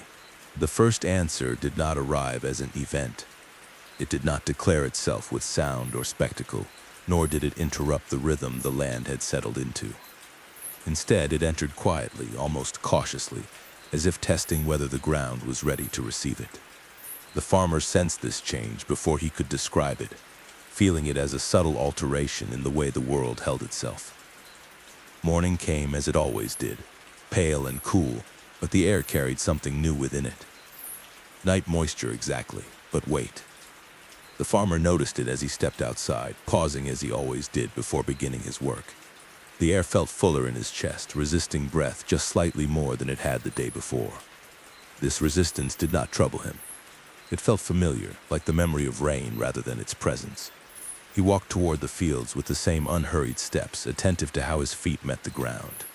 The first answer did not arrive as an event. It did not declare itself with sound or spectacle, nor did it interrupt the rhythm the land had settled into. Instead, it entered quietly, almost cautiously, as if testing whether the ground was ready to receive it. The farmer sensed this change before he could describe it, feeling it as a subtle alteration in the way the world held itself. Morning came as it always did, pale and cool, but the air carried something new within it. Night moisture exactly, but wait. The farmer noticed it as he stepped outside, pausing as he always did before beginning his work. The air felt fuller in his chest, resisting breath just slightly more than it had the day before. This resistance did not trouble him. It felt familiar, like the memory of rain rather than its presence. He walked toward the fields with the same unhurried steps, attentive to how his feet met the ground.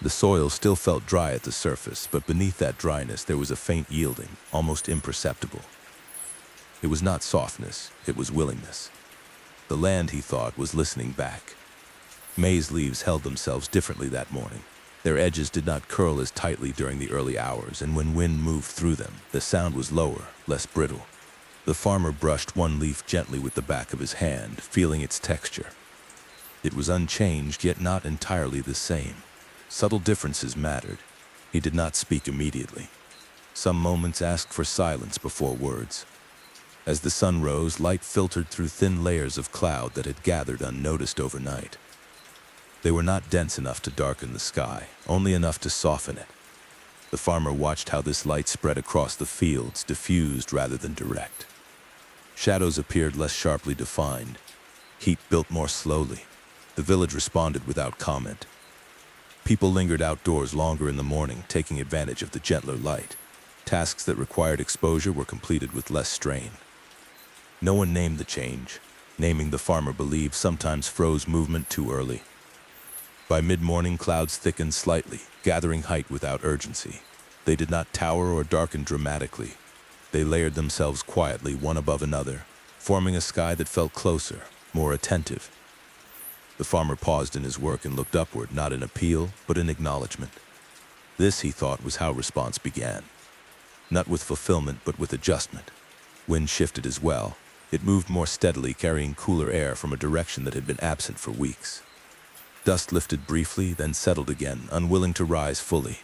The soil still felt dry at the surface, but beneath that dryness there was a faint yielding, almost imperceptible. It was not softness, it was willingness. The land, he thought, was listening back. Maize leaves held themselves differently that morning. Their edges did not curl as tightly during the early hours, and when wind moved through them, the sound was lower, less brittle. The farmer brushed one leaf gently with the back of his hand, feeling its texture. It was unchanged, yet not entirely the same. Subtle differences mattered. He did not speak immediately. Some moments asked for silence before words. As the sun rose, light filtered through thin layers of cloud that had gathered unnoticed overnight. They were not dense enough to darken the sky, only enough to soften it. The farmer watched how this light spread across the fields, diffused rather than direct. Shadows appeared less sharply defined. Heat built more slowly. The village responded without comment. People lingered outdoors longer in the morning, taking advantage of the gentler light. Tasks that required exposure were completed with less strain. No one named the change. Naming, the farmer believed, sometimes froze movement too early. By mid-morning, clouds thickened slightly, gathering height without urgency. They did not tower or darken dramatically. They layered themselves quietly, one above another, forming a sky that felt closer, more attentive. The farmer paused in his work and looked upward, not in appeal, but in acknowledgement. This, he thought, was how response began. Not with fulfillment, but with adjustment. Wind shifted as well. It moved more steadily, carrying cooler air from a direction that had been absent for weeks. Dust lifted briefly, then settled again, unwilling to rise fully.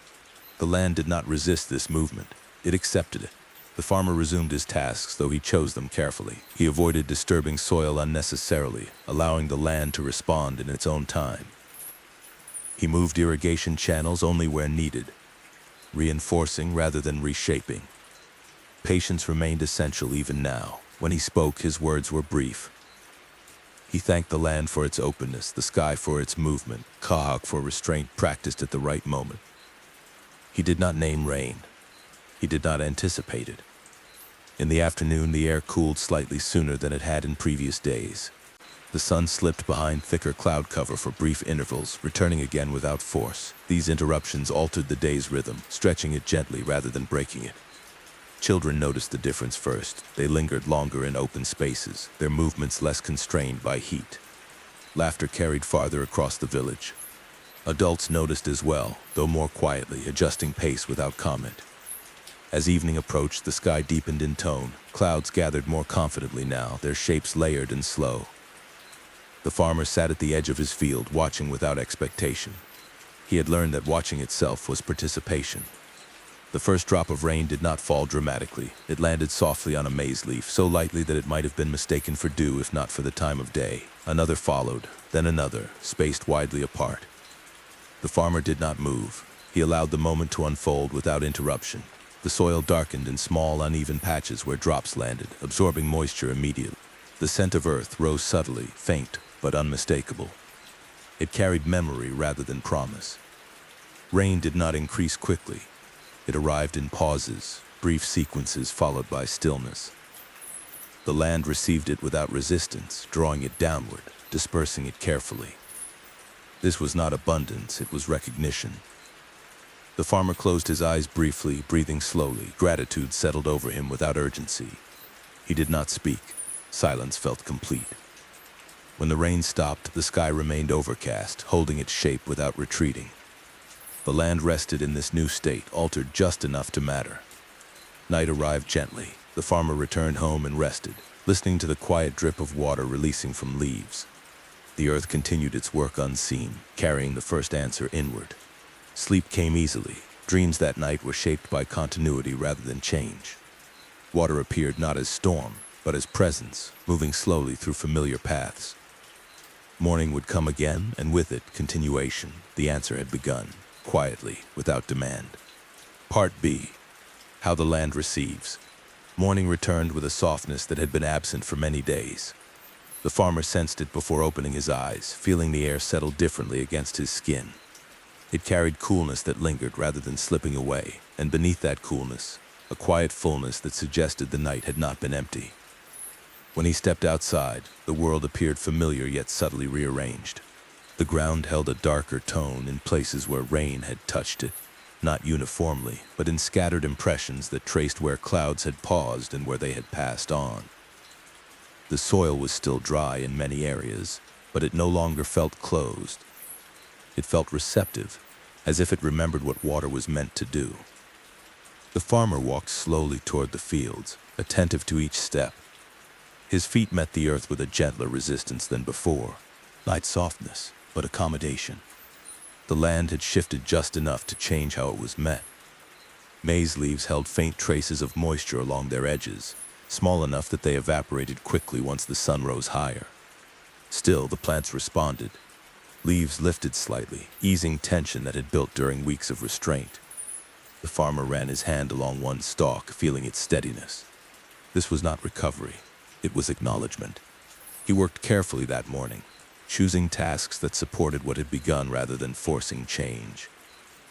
The land did not resist this movement. It accepted it. The farmer resumed his tasks, though he chose them carefully. He avoided disturbing soil unnecessarily, allowing the land to respond in its own time. He moved irrigation channels only where needed, reinforcing rather than reshaping. Patience remained essential even now. When he spoke, his words were brief. He thanked the land for its openness, the sky for its movement, Chaac for restraint practiced at the right moment. He did not name rain. He did not anticipate it. In the afternoon, the air cooled slightly sooner than it had in previous days. The sun slipped behind thicker cloud cover for brief intervals, returning again without force. These interruptions altered the day's rhythm, stretching it gently rather than breaking it. Children noticed the difference first. They lingered longer in open spaces, their movements less constrained by heat. Laughter carried farther across the village. Adults noticed as well, though more quietly, adjusting pace without comment. As evening approached, the sky deepened in tone. Clouds gathered more confidently now, their shapes layered and slow. The farmer sat at the edge of his field, watching without expectation. He had learned that watching itself was participation. The first drop of rain did not fall dramatically. It landed softly on a maize leaf, so lightly that it might have been mistaken for dew if not for the time of day. Another followed, then another, spaced widely apart. The farmer did not move. He allowed the moment to unfold without interruption. The soil darkened in small, uneven patches where drops landed, absorbing moisture immediately. The scent of earth rose subtly, faint but unmistakable. It carried memory rather than promise. Rain did not increase quickly. It arrived in pauses, brief sequences followed by stillness. The land received it without resistance, drawing it downward, dispersing it carefully. This was not abundance, it was recognition. The farmer closed his eyes briefly, breathing slowly. Gratitude settled over him without urgency. He did not speak. Silence felt complete. When the rain stopped, the sky remained overcast, holding its shape without retreating. The land rested in this new state, altered just enough to matter. Night arrived gently. The farmer returned home and rested, listening to the quiet drip of water releasing from leaves. The earth continued its work unseen, carrying the first answer inward. Sleep came easily. Dreams that night were shaped by continuity rather than change. Water appeared not as storm, but as presence, moving slowly through familiar paths. Morning would come again, and with it, continuation. The answer had begun, quietly, without demand. Part B. How the land receives. Morning returned with a softness that had been absent for many days. The farmer sensed it before opening his eyes, feeling the air settle differently against his skin. It carried coolness that lingered rather than slipping away, and beneath that coolness, a quiet fullness that suggested the night had not been empty. When he stepped outside, the world appeared familiar yet subtly rearranged. The ground held a darker tone in places where rain had touched it, not uniformly, but in scattered impressions that traced where clouds had paused and where they had passed on. The soil was still dry in many areas, but it no longer felt closed. It felt receptive, as if it remembered what water was meant to do. The farmer walked slowly toward the fields, attentive to each step. His feet met the earth with a gentler resistance than before, not softness, but accommodation. The land had shifted just enough to change how it was met. Maize leaves held faint traces of moisture along their edges, small enough that they evaporated quickly once the sun rose higher. Still, the plants responded. Leaves lifted slightly, easing tension that had built during weeks of restraint. The farmer ran his hand along one stalk, feeling its steadiness. This was not recovery. It was acknowledgement. He worked carefully that morning, choosing tasks that supported what had begun rather than forcing change.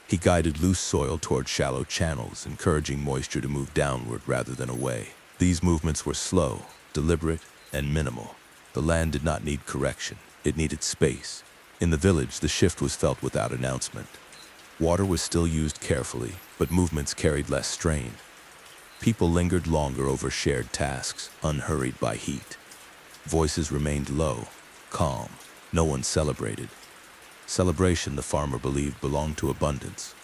He guided loose soil toward shallow channels, encouraging moisture to move downward rather than away. These movements were slow, deliberate, and minimal. The land did not need correction. It needed space. In the village, the shift was felt without announcement. Water was still used carefully, but movements carried less strain. People lingered longer over shared tasks, unhurried by heat. Voices remained low, calm. No one celebrated. Celebration, the farmer believed, belonged to abundance.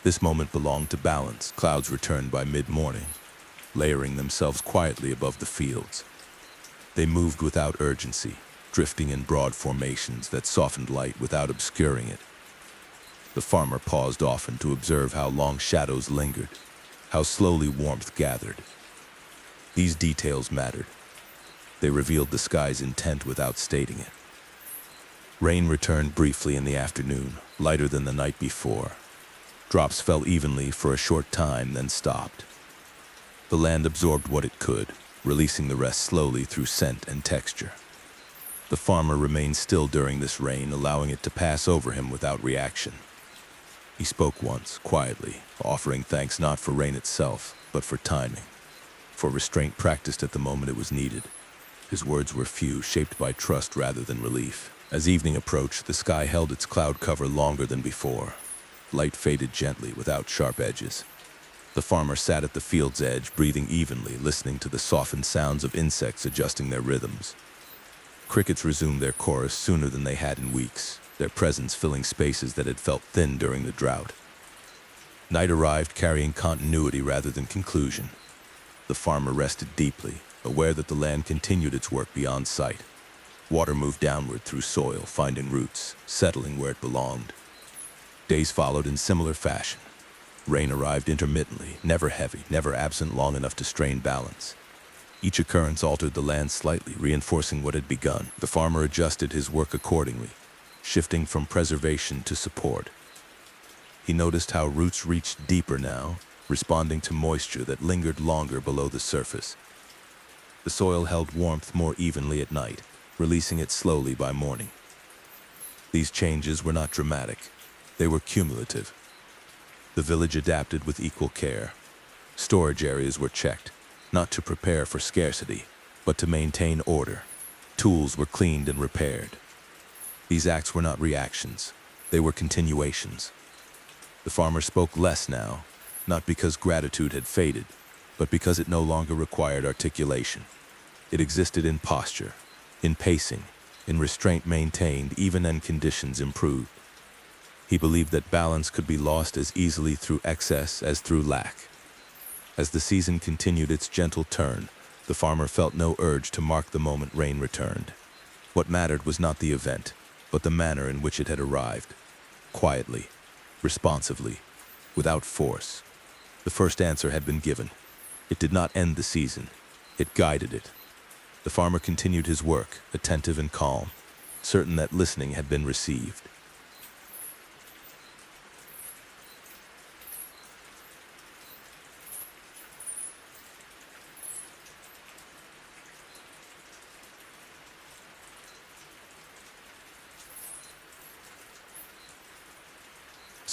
This moment belonged to balance. Clouds returned by mid-morning, layering themselves quietly above the fields. They moved without urgency, drifting in broad formations that softened light without obscuring it. The farmer paused often to observe how long shadows lingered, how slowly warmth gathered. These details mattered. They revealed the sky's intent without stating it. Rain returned briefly in the afternoon, lighter than the night before. Drops fell evenly for a short time, then stopped. The land absorbed what it could, releasing the rest slowly through scent and texture. The farmer remained still during this rain, allowing it to pass over him without reaction. He spoke once, quietly, offering thanks not for rain itself, but for timing, for restraint practiced at the moment it was needed. His words were few, shaped by trust rather than relief. As evening approached, the sky held its cloud cover longer than before. Light faded gently, without sharp edges. The farmer sat at the field's edge, breathing evenly, listening to the softened sounds of insects adjusting their rhythms. Crickets resumed their chorus sooner than they had in weeks, their presence filling spaces that had felt thin during the drought. Night arrived, carrying continuity rather than conclusion. The farmer rested deeply, aware that the land continued its work beyond sight. Water moved downward through soil, finding roots, settling where it belonged. Days followed in similar fashion. Rain arrived intermittently, never heavy, never absent long enough to strain balance. Each occurrence altered the land slightly, reinforcing what had begun. The farmer adjusted his work accordingly, shifting from preservation to support. He noticed how roots reached deeper now, responding to moisture that lingered longer below the surface. The soil held warmth more evenly at night, releasing it slowly by morning. These changes were not dramatic. They were cumulative. The village adapted with equal care. Storage areas were checked, not to prepare for scarcity, but to maintain order. Tools were cleaned and repaired. These acts were not reactions. They were continuations. The farmer spoke less now, not because gratitude had faded, but because it no longer required articulation. It existed in posture, in pacing, in restraint maintained even when conditions improved. He believed that balance could be lost as easily through excess as through lack. As the season continued its gentle turn, the farmer felt no urge to mark the moment rain returned. What mattered was not the event, but the manner in which it had arrived. Quietly, responsively, without force. The first answer had been given. It did not end the season. It guided it. The farmer continued his work, attentive and calm, certain that listening had been received.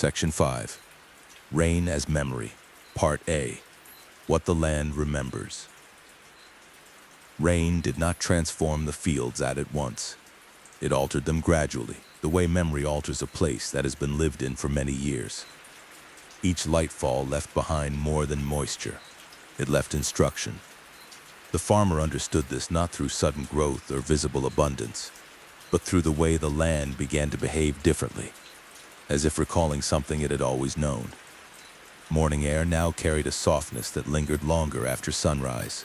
Section 5. Rain as Memory. Part A. What the Land Remembers. Rain did not transform the fields at once. It altered them gradually, the way memory alters a place that has been lived in for many years. Each lightfall left behind more than moisture. It left instruction. The farmer understood this not through sudden growth or visible abundance, but through the way the land began to behave differently, as if recalling something it had always known. Morning air now carried a softness that lingered longer after sunrise.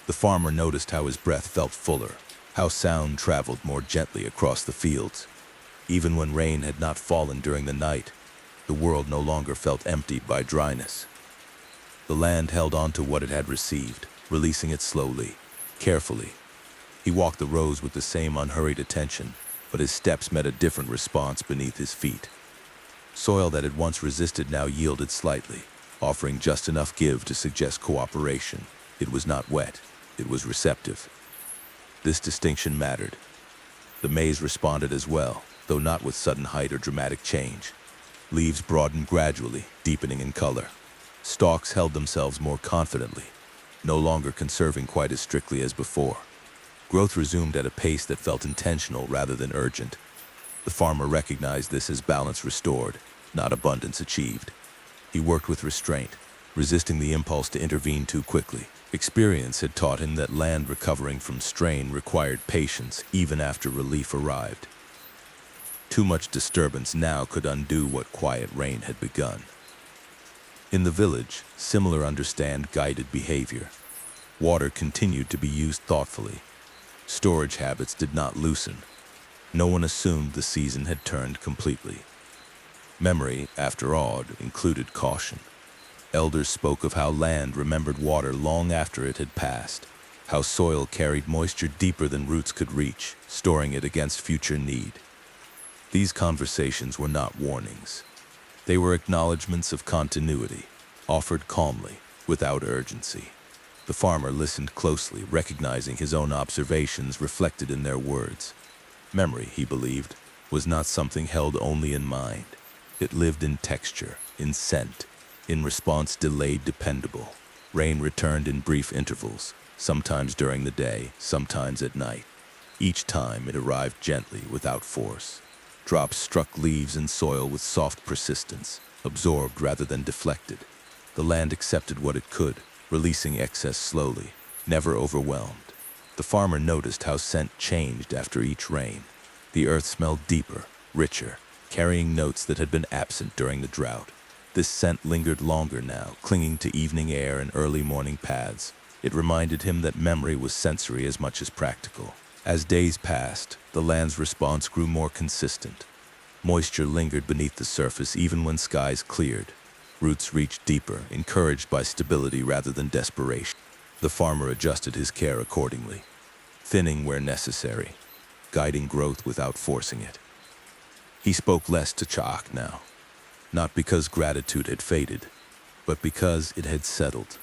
The farmer noticed how his breath felt fuller, how sound traveled more gently across the fields. Even when rain had not fallen during the night, the world no longer felt emptied by dryness. The land held on to what it had received, releasing it slowly, carefully. He walked the rows with the same unhurried attention, but his steps met a different response beneath his feet. Soil that had once resisted now yielded slightly, offering just enough give to suggest cooperation. It was not wet, it was receptive. This distinction mattered. The maize responded as well, though not with sudden height or dramatic change. Leaves broadened gradually, deepening in color. Stalks held themselves more confidently, no longer conserving quite as strictly as before. Growth resumed at a pace that felt intentional rather than urgent. The farmer recognized this as balance restored, not abundance achieved. He worked with restraint, resisting the impulse to intervene too quickly. Experience had taught him that land recovering from strain required patience even after relief arrived. Too much disturbance now could undo what quiet rain had begun. In the village, similar understand guided behavior. Water continued to be used thoughtfully. Storage habits did not loosen. No one assumed the season had turned completely. Memory, after all, included caution. Elders spoke of how land remembered water long after it had passed, how soil carried moisture deeper than roots could reach, storing it against future need. These conversations were not warnings. They were acknowledgments of continuity, offered calmly, without urgency. The farmer listened closely, recognizing his own observations reflected in their words. Memory, he believed, was not something held only in mind. It lived in texture, in scent, in response delayed, dependable. Rain returned in brief intervals, sometimes during the day, sometimes at night. Each time it arrived gently, without force. Drops struck leaves and soil with soft persistence, absorbed rather than deflected. The land accepted what it could, releasing excess slowly, never overwhelmed. The farmer noticed how scent changed after each rain. The earth smelled deeper, richer, carrying notes that had been absent during the drought. This scent lingered longer now, clinging to evening air and early morning paths. It reminded him that memory was sensory as much as practical. As days passed, the land's response grew more consistent. Moisture lingered beneath the surface even when skies cleared. Roots reached deeper, encouraged by stability rather than desperation. The farmer adjusted his care accordingly, thinning where necessary, guiding growth without forcing it. He spoke less to Chaac now, not because gratitude had faded, but because it had settled.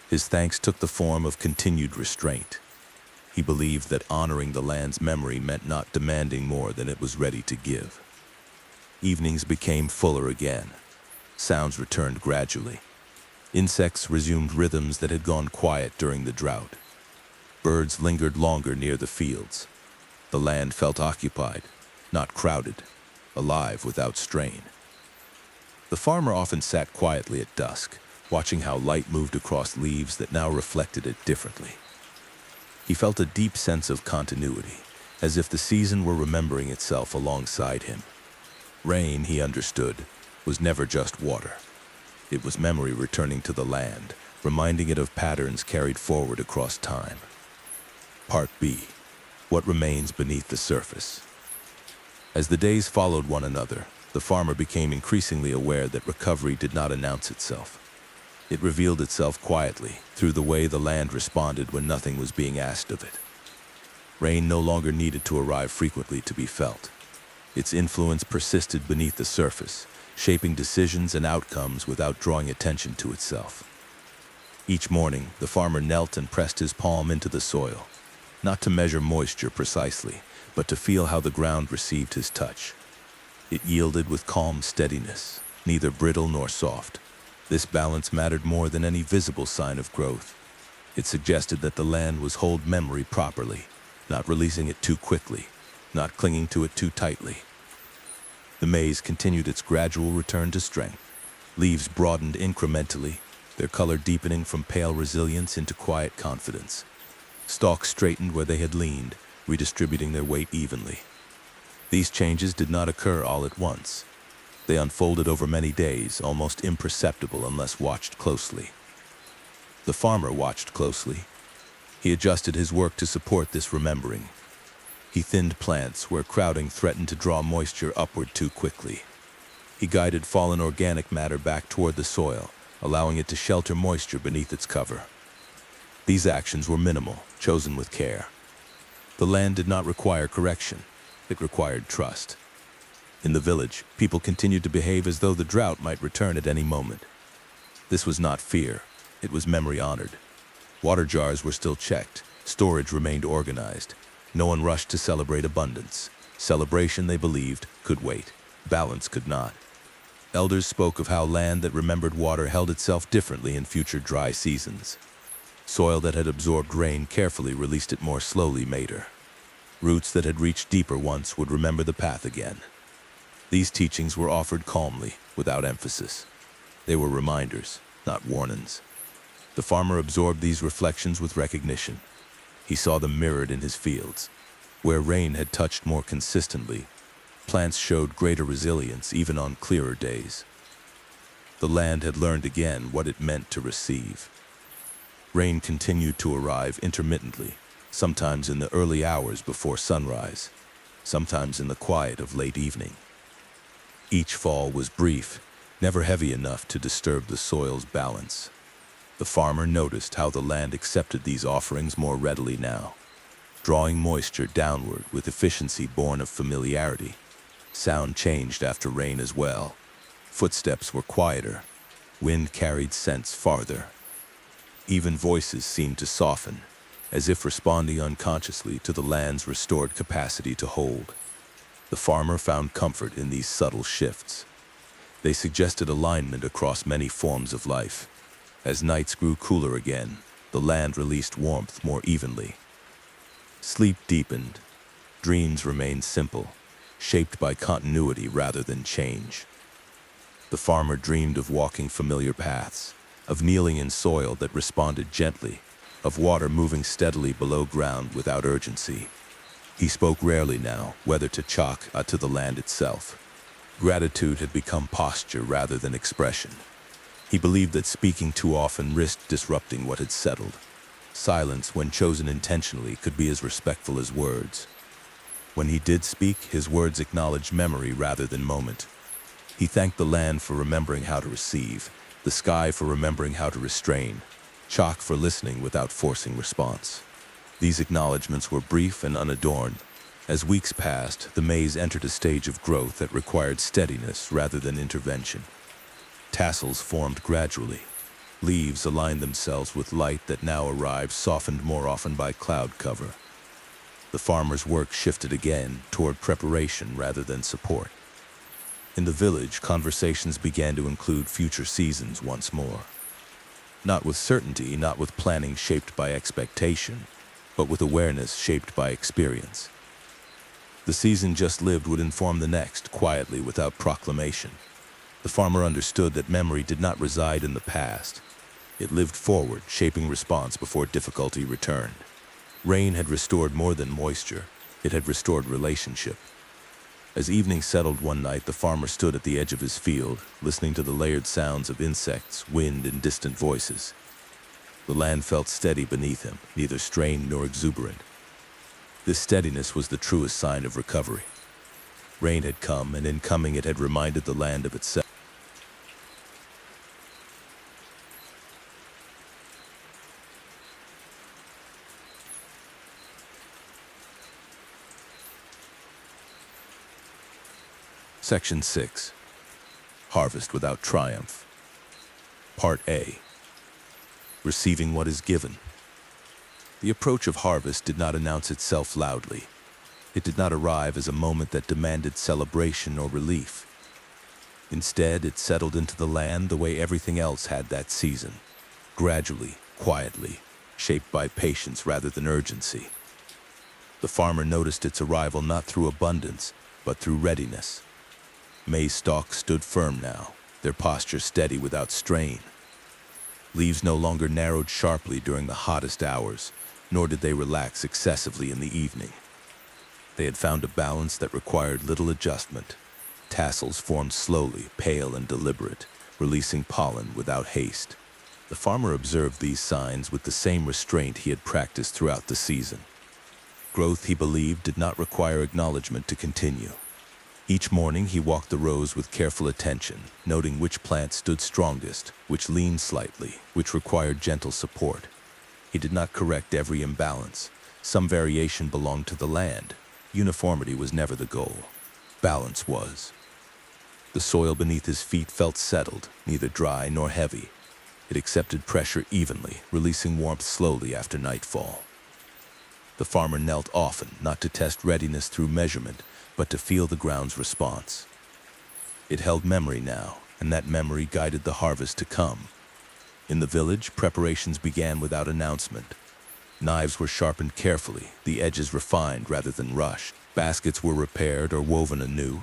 His thanks took the form of continued restraint. He believed that honoring the land's memory meant not demanding more than it was ready to give. Evenings became fuller again. Sounds returned gradually. Insects resumed rhythms that had gone quiet during the drought. Birds lingered longer near the fields. The land felt occupied, not crowded, alive without strain. The farmer often sat quietly at dusk, watching how light moved across leaves that now reflected it differently. He felt a deep sense of continuity, as if the season were remembering itself alongside him. Rain, he understood, was never just water. It was memory returning to the land, reminding it of patterns carried forward across time. Part B. What remains beneath the surface. As the days followed one another, the farmer became increasingly aware that recovery did not announce itself. It revealed itself quietly, through the way the land responded when nothing was being asked of it. Rain no longer needed to arrive frequently to be felt. Its influence persisted beneath the surface, shaping decisions and outcomes without drawing attention to itself. Each morning, the farmer knelt and pressed his palm into the soil, not to measure moisture precisely, but to feel how the ground received his touch. It yielded with calm steadiness, neither brittle nor soft. This balance mattered more than any visible sign of growth. It suggested that the land was holding memory properly, not releasing it too quickly, not clinging to it too tightly. The maize continued its gradual return to strength. Leaves broadened incrementally, their color deepening from pale resilience into quiet confidence. Stalks straightened where they had leaned, redistributing their weight evenly. These changes did not occur all at once. They unfolded over many days, almost imperceptible unless watched closely. The farmer watched closely. He adjusted his work to support this remembering. He thinned plants where crowding threatened to draw moisture upward too quickly. He guided fallen organic matter back toward the soil, allowing it to shelter moisture beneath its cover. These actions were minimal, chosen with care. The land did not require correction. It required trust. In the village, people continued to behave as though the drought might return at any moment. This was not fear. It was memory honored. Water jars were still checked. Storage remained organized. No one rushed to celebrate abundance. Celebration, they believed, could wait. Balance could not. Elders spoke of how land that remembered water held itself differently in future dry seasons. Soil that had absorbed rain carefully released it more slowly later. Roots that had reached deeper once would remember the path again. These teachings were offered calmly, without emphasis. They were reminders, not warnings. The farmer absorbed these reflections with recognition. He saw them mirrored in his fields. Where rain had touched more consistently, plants showed greater resilience even on clearer days. The land had learned again what it meant to receive. Rain continued to arrive intermittently, sometimes in the early hours before sunrise, sometimes in the quiet of late evening. Each fall was brief, never heavy enough to disturb the soil's balance. The farmer noticed how the land accepted these offerings more readily now, drawing moisture downward with efficiency born of familiarity. Sound changed after rain as well. Footsteps were quieter. Wind carried scents farther. Even voices seemed to soften, as if responding unconsciously to the land's restored capacity to hold. The farmer found comfort in these subtle shifts. They suggested alignment across many forms of life. As nights grew cooler again, the land released warmth more evenly. Sleep deepened. Dreams remained simple, shaped by continuity rather than change. The farmer dreamed of walking familiar paths, of kneeling in soil that responded gently, of water moving steadily below ground without urgency. He spoke rarely now, whether to Chaac or to the land itself. Gratitude had become posture rather than expression. He believed that speaking too often risked disrupting what had settled. Silence, when chosen intentionally, could be as respectful as words. When he did speak, his words acknowledged memory rather than moment. He thanked the land for remembering how to receive, the sky for remembering how to restrain, Chaac for listening without forcing response. These acknowledgments were brief and unadorned. As weeks passed, the maize entered a stage of growth that required steadiness rather than intervention. Tassels formed gradually. Leaves aligned themselves with light that now arrived, softened more often by cloud cover. The farmer's work shifted again toward preparation rather than support. In the village, conversations began to include future seasons once more. Not with certainty, not with planning shaped by expectation, but with awareness shaped by experience. The season just lived would inform the next, quietly, without proclamation. The farmer understood that memory did not reside in the past. It lived forward, shaping response before difficulty returned. Rain had restored more than moisture. It had restored relationship. As evening settled one night, the farmer stood at the edge of his field, listening to the layered sounds of insects, wind, and distant voices. The land felt steady beneath him, neither strained nor exuberant. This steadiness was the truest sign of recovery. Rain had come, and in coming it had reminded the land of itself. Section 6. Harvest without triumph. Part A. Receiving what is given. The approach of harvest did not announce itself loudly. It did not arrive as a moment that demanded celebration or relief. Instead, it settled into the land the way everything else had that season, gradually, quietly, shaped by patience rather than urgency. The farmer noticed its arrival not through abundance, but through readiness. Maize stalks stood firm now, their posture steady without strain. Leaves no longer narrowed sharply during the hottest hours, nor did they relax excessively in the evening. They had found a balance that required little adjustment. Tassels formed slowly, pale and deliberate, releasing pollen without haste. The farmer observed these signs with the same restraint he had practiced throughout the season. Growth, he believed, did not require acknowledgement to continue. Each morning he walked the rows with careful attention, noting which plants stood strongest, which leaned slightly, which required gentle support. He did not correct every imbalance. Some variation belonged to the land. Uniformity was never the goal. Balance was. The soil beneath his feet felt settled, neither dry nor heavy. It accepted pressure evenly, releasing warmth slowly after nightfall. The farmer knelt often, not to test readiness through measurement, but to feel the ground's response. It held memory now, and that memory guided the harvest to come. In the village, preparations began without announcement. Knives were sharpened carefully, the edges refined rather than rushed. Baskets were repaired or woven anew,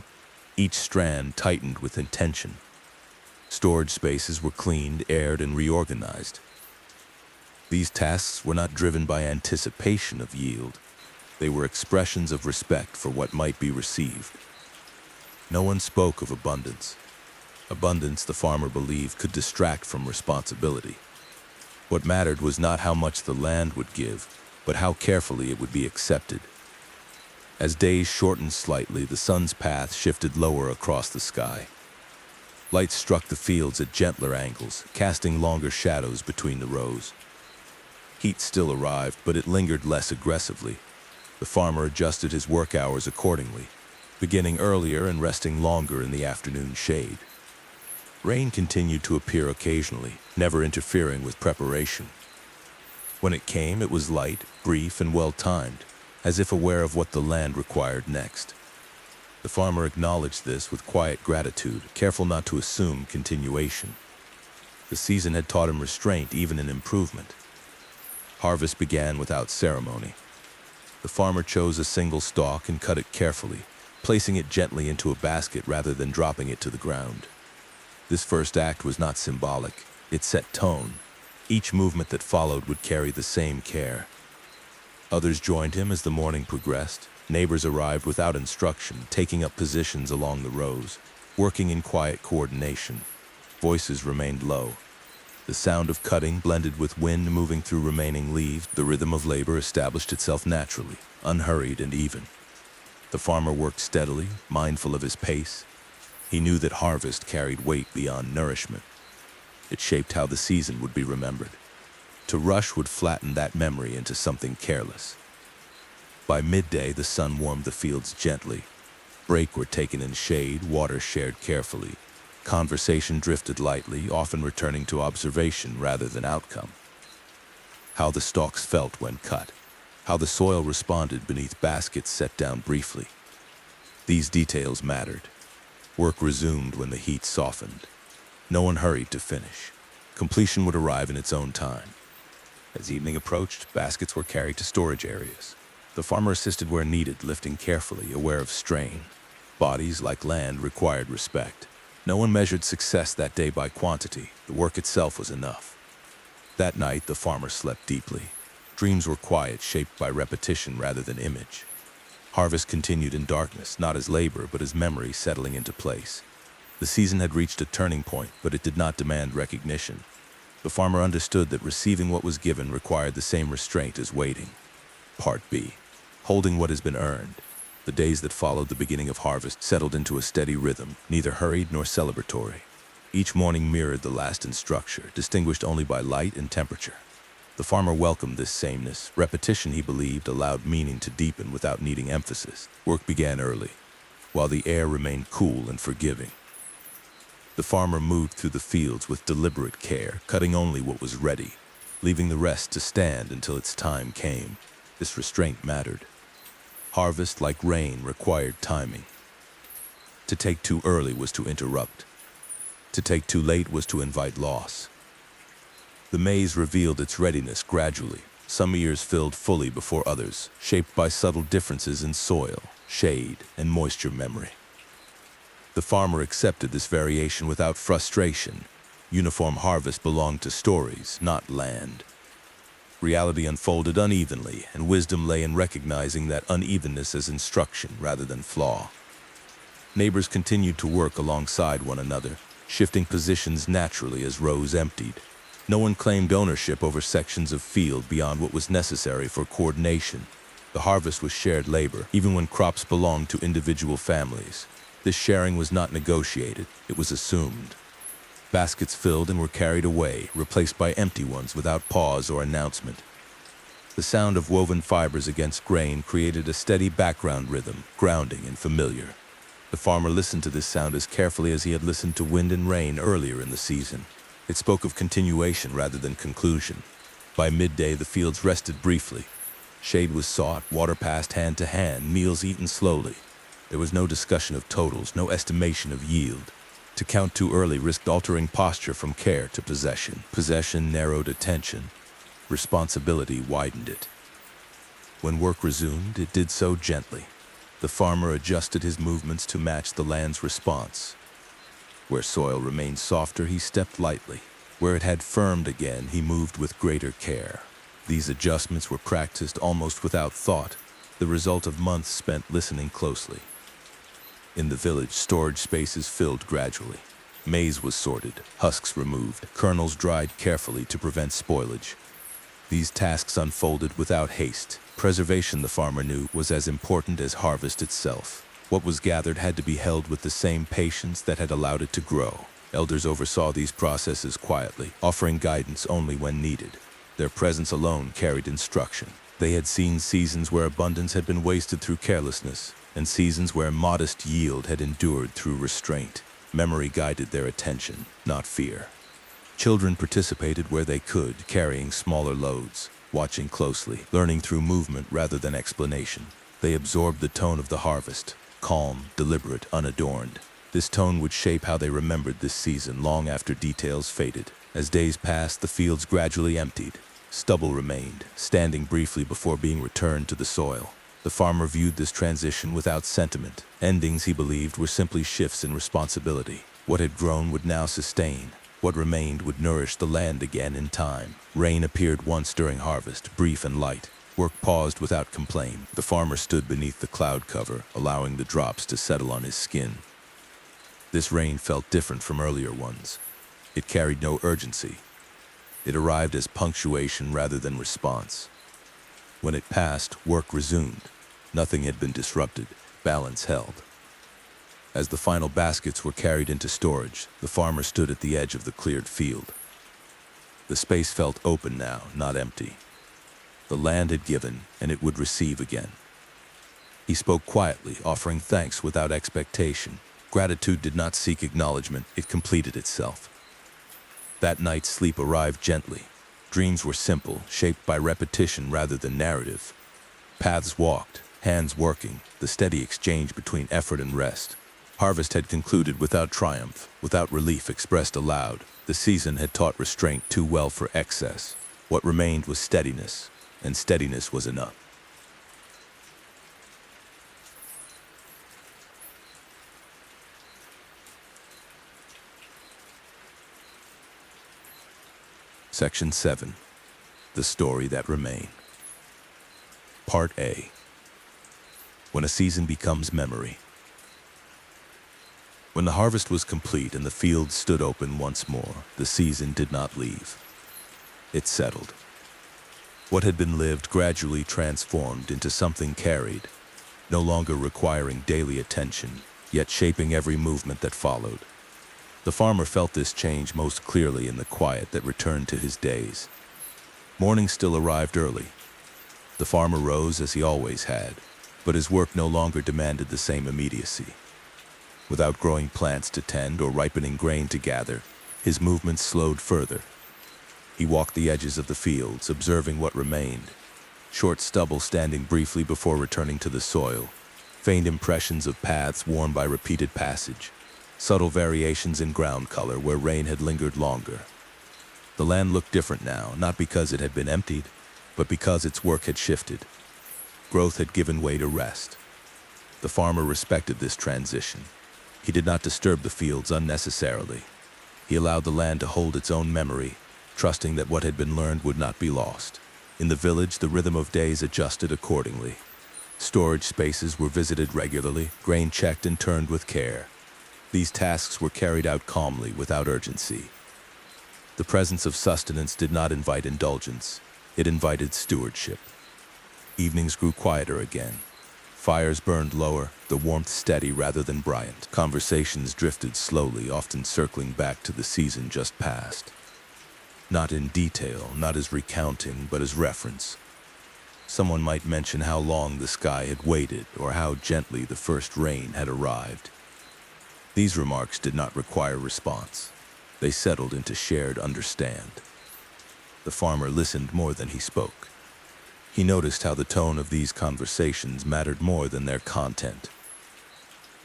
each strand tightened with intention. Storage spaces were cleaned, aired, and reorganized. These tasks were not driven by anticipation of yield. They were expressions of respect for what might be received. No one spoke of abundance. Abundance, the farmer believed, could distract from responsibility. What mattered was not how much the land would give, but how carefully it would be accepted. As days shortened slightly, the sun's path shifted lower across the sky. Light struck the fields at gentler angles, casting longer shadows between the rows. Heat still arrived, but it lingered less aggressively. The farmer adjusted his work hours accordingly, beginning earlier and resting longer in the afternoon shade. Rain continued to appear occasionally, never interfering with preparation. When it came, it was light, brief, and well-timed, as if aware of what the land required next. The farmer acknowledged this with quiet gratitude, careful not to assume continuation. The season had taught him restraint, even in improvement. Harvest began without ceremony. The farmer chose a single stalk and cut it carefully, placing it gently into a basket rather than dropping it to the ground. This first act was not symbolic. It set tone. Each movement that followed would carry the same care. Others joined him as the morning progressed. Neighbors arrived without instruction, taking up positions along the rows, working in quiet coordination. Voices remained low. The sound of cutting blended with wind moving through remaining leaves. The rhythm of labor established itself naturally, unhurried and even. The farmer worked steadily, mindful of his pace. He knew that harvest carried weight beyond nourishment. It shaped how the season would be remembered. To rush would flatten that memory into something careless. By midday, the sun warmed the fields gently. Breaks were taken in shade, water shared carefully. Conversation drifted lightly, often returning to observation rather than outcome. How the stalks felt when cut. How the soil responded beneath baskets set down briefly. These details mattered. Work resumed when the heat softened. No one hurried to finish. Completion would arrive in its own time. As evening approached, baskets were carried to storage areas. The farmer assisted where needed, lifting carefully, aware of strain. Bodies, like land, required respect. No one measured success that day by quantity. The work itself was enough. That night, the farmer slept deeply. Dreams were quiet, shaped by repetition rather than image. Harvest continued in darkness, not as labor, but as memory settling into place. The season had reached a turning point, but it did not demand recognition. The farmer understood that receiving what was given required the same restraint as waiting. Part B. Holding what has been earned. The days that followed the beginning of harvest settled into a steady rhythm, neither hurried nor celebratory. Each morning mirrored the last in structure, distinguished only by light and temperature. The farmer welcomed this sameness. Repetition, he believed, allowed meaning to deepen without needing emphasis. Work began early, while the air remained cool and forgiving. The farmer moved through the fields with deliberate care, cutting only what was ready, leaving the rest to stand until its time came. This restraint mattered. Harvest, like rain, required timing. To take too early was to interrupt. To take too late was to invite loss. The maize revealed its readiness gradually. Some ears filled fully before others, shaped by subtle differences in soil, shade, and moisture memory. The farmer accepted this variation without frustration. Uniform harvest belonged to stories, not land. Reality unfolded unevenly, and wisdom lay in recognizing that unevenness as instruction rather than flaw. Neighbors continued to work alongside one another, shifting positions naturally as rows emptied. No one claimed ownership over sections of field beyond what was necessary for coordination. The harvest was shared labor, even when crops belonged to individual families. This sharing was not negotiated, it was assumed. Baskets filled and were carried away, replaced by empty ones without pause or announcement. The sound of woven fibers against grain created a steady background rhythm, grounding and familiar. The farmer listened to this sound as carefully as he had listened to wind and rain earlier in the season. It spoke of continuation rather than conclusion. By midday, the fields rested briefly. Shade was sought, water passed hand to hand, meals eaten slowly. There was no discussion of totals, no estimation of yield. To count too early risked altering posture from care to possession. Possession narrowed attention. Responsibility widened it. When work resumed, it did so gently. The farmer adjusted his movements to match the land's response. Where soil remained softer, he stepped lightly. Where it had firmed again, he moved with greater care. These adjustments were practiced almost without thought, the result of months spent listening closely. In the village, storage spaces filled gradually. Maize was sorted, husks removed, kernels dried carefully to prevent spoilage. These tasks unfolded without haste. Preservation, the farmer knew, was as important as harvest itself. What was gathered had to be held with the same patience that had allowed it to grow. Elders oversaw these processes quietly, offering guidance only when needed. Their presence alone carried instruction. They had seen seasons where abundance had been wasted through carelessness, and seasons where modest yield had endured through restraint. Memory guided their attention, not fear. Children participated where they could, carrying smaller loads, watching closely, learning through movement rather than explanation. They absorbed the tone of the harvest, calm, deliberate, unadorned. This tone would shape how they remembered this season long after details faded. As days passed, the fields gradually emptied. Stubble remained, standing briefly before being returned to the soil. The farmer viewed this transition without sentiment. Endings, he believed, were simply shifts in responsibility. What had grown would now sustain. What remained would nourish the land again in time. Rain appeared once during harvest, brief and light. Work paused without complaint. The farmer stood beneath the cloud cover, allowing the drops to settle on his skin. This rain felt different from earlier ones. It carried no urgency. It arrived as punctuation rather than response. When it passed, work resumed. Nothing had been disrupted. Balance held. As the final baskets were carried into storage, the farmer stood at the edge of the cleared field. The space felt open now, not empty. The land had given, and it would receive again. He spoke quietly, offering thanks without expectation. Gratitude did not seek acknowledgement, it completed itself. That night, sleep arrived gently. Dreams were simple, shaped by repetition rather than narrative. Paths walked, hands working, the steady exchange between effort and rest. Harvest had concluded without triumph, without relief expressed aloud. The season had taught restraint too well for excess. What remained was steadiness, and steadiness was enough. Section 7. The Story That Remained. Part A. When a season becomes memory. When the harvest was complete and the fields stood open once more, the season did not leave. It settled. What had been lived gradually transformed into something carried, no longer requiring daily attention, yet shaping every movement that followed. The farmer felt this change most clearly in the quiet that returned to his days. Morning still arrived early. The farmer rose as he always had, but his work no longer demanded the same immediacy. Without growing plants to tend or ripening grain to gather, his movements slowed further. He walked the edges of the fields, observing what remained. Short stubble standing briefly before returning to the soil, faint impressions of paths worn by repeated passage, subtle variations in ground color where rain had lingered longer. The land looked different now, not because it had been emptied, but because its work had shifted. Growth had given way to rest. The farmer respected this transition. He did not disturb the fields unnecessarily. He allowed the land to hold its own memory, trusting that what had been learned would not be lost. In the village, the rhythm of days adjusted accordingly. Storage spaces were visited regularly, grain checked and turned with care. These tasks were carried out calmly, without urgency. The presence of sustenance did not invite indulgence. It invited stewardship. Evenings grew quieter again. Fires burned lower, the warmth steady rather than brilliant. Conversations drifted slowly, often circling back to the season just past. Not in detail, not as recounting, but as reference. Someone might mention how long the sky had waited, or how gently the first rain had arrived. These remarks did not require response. They settled into shared understand. The farmer listened more than he spoke. He noticed how the tone of these conversations mattered more than their content.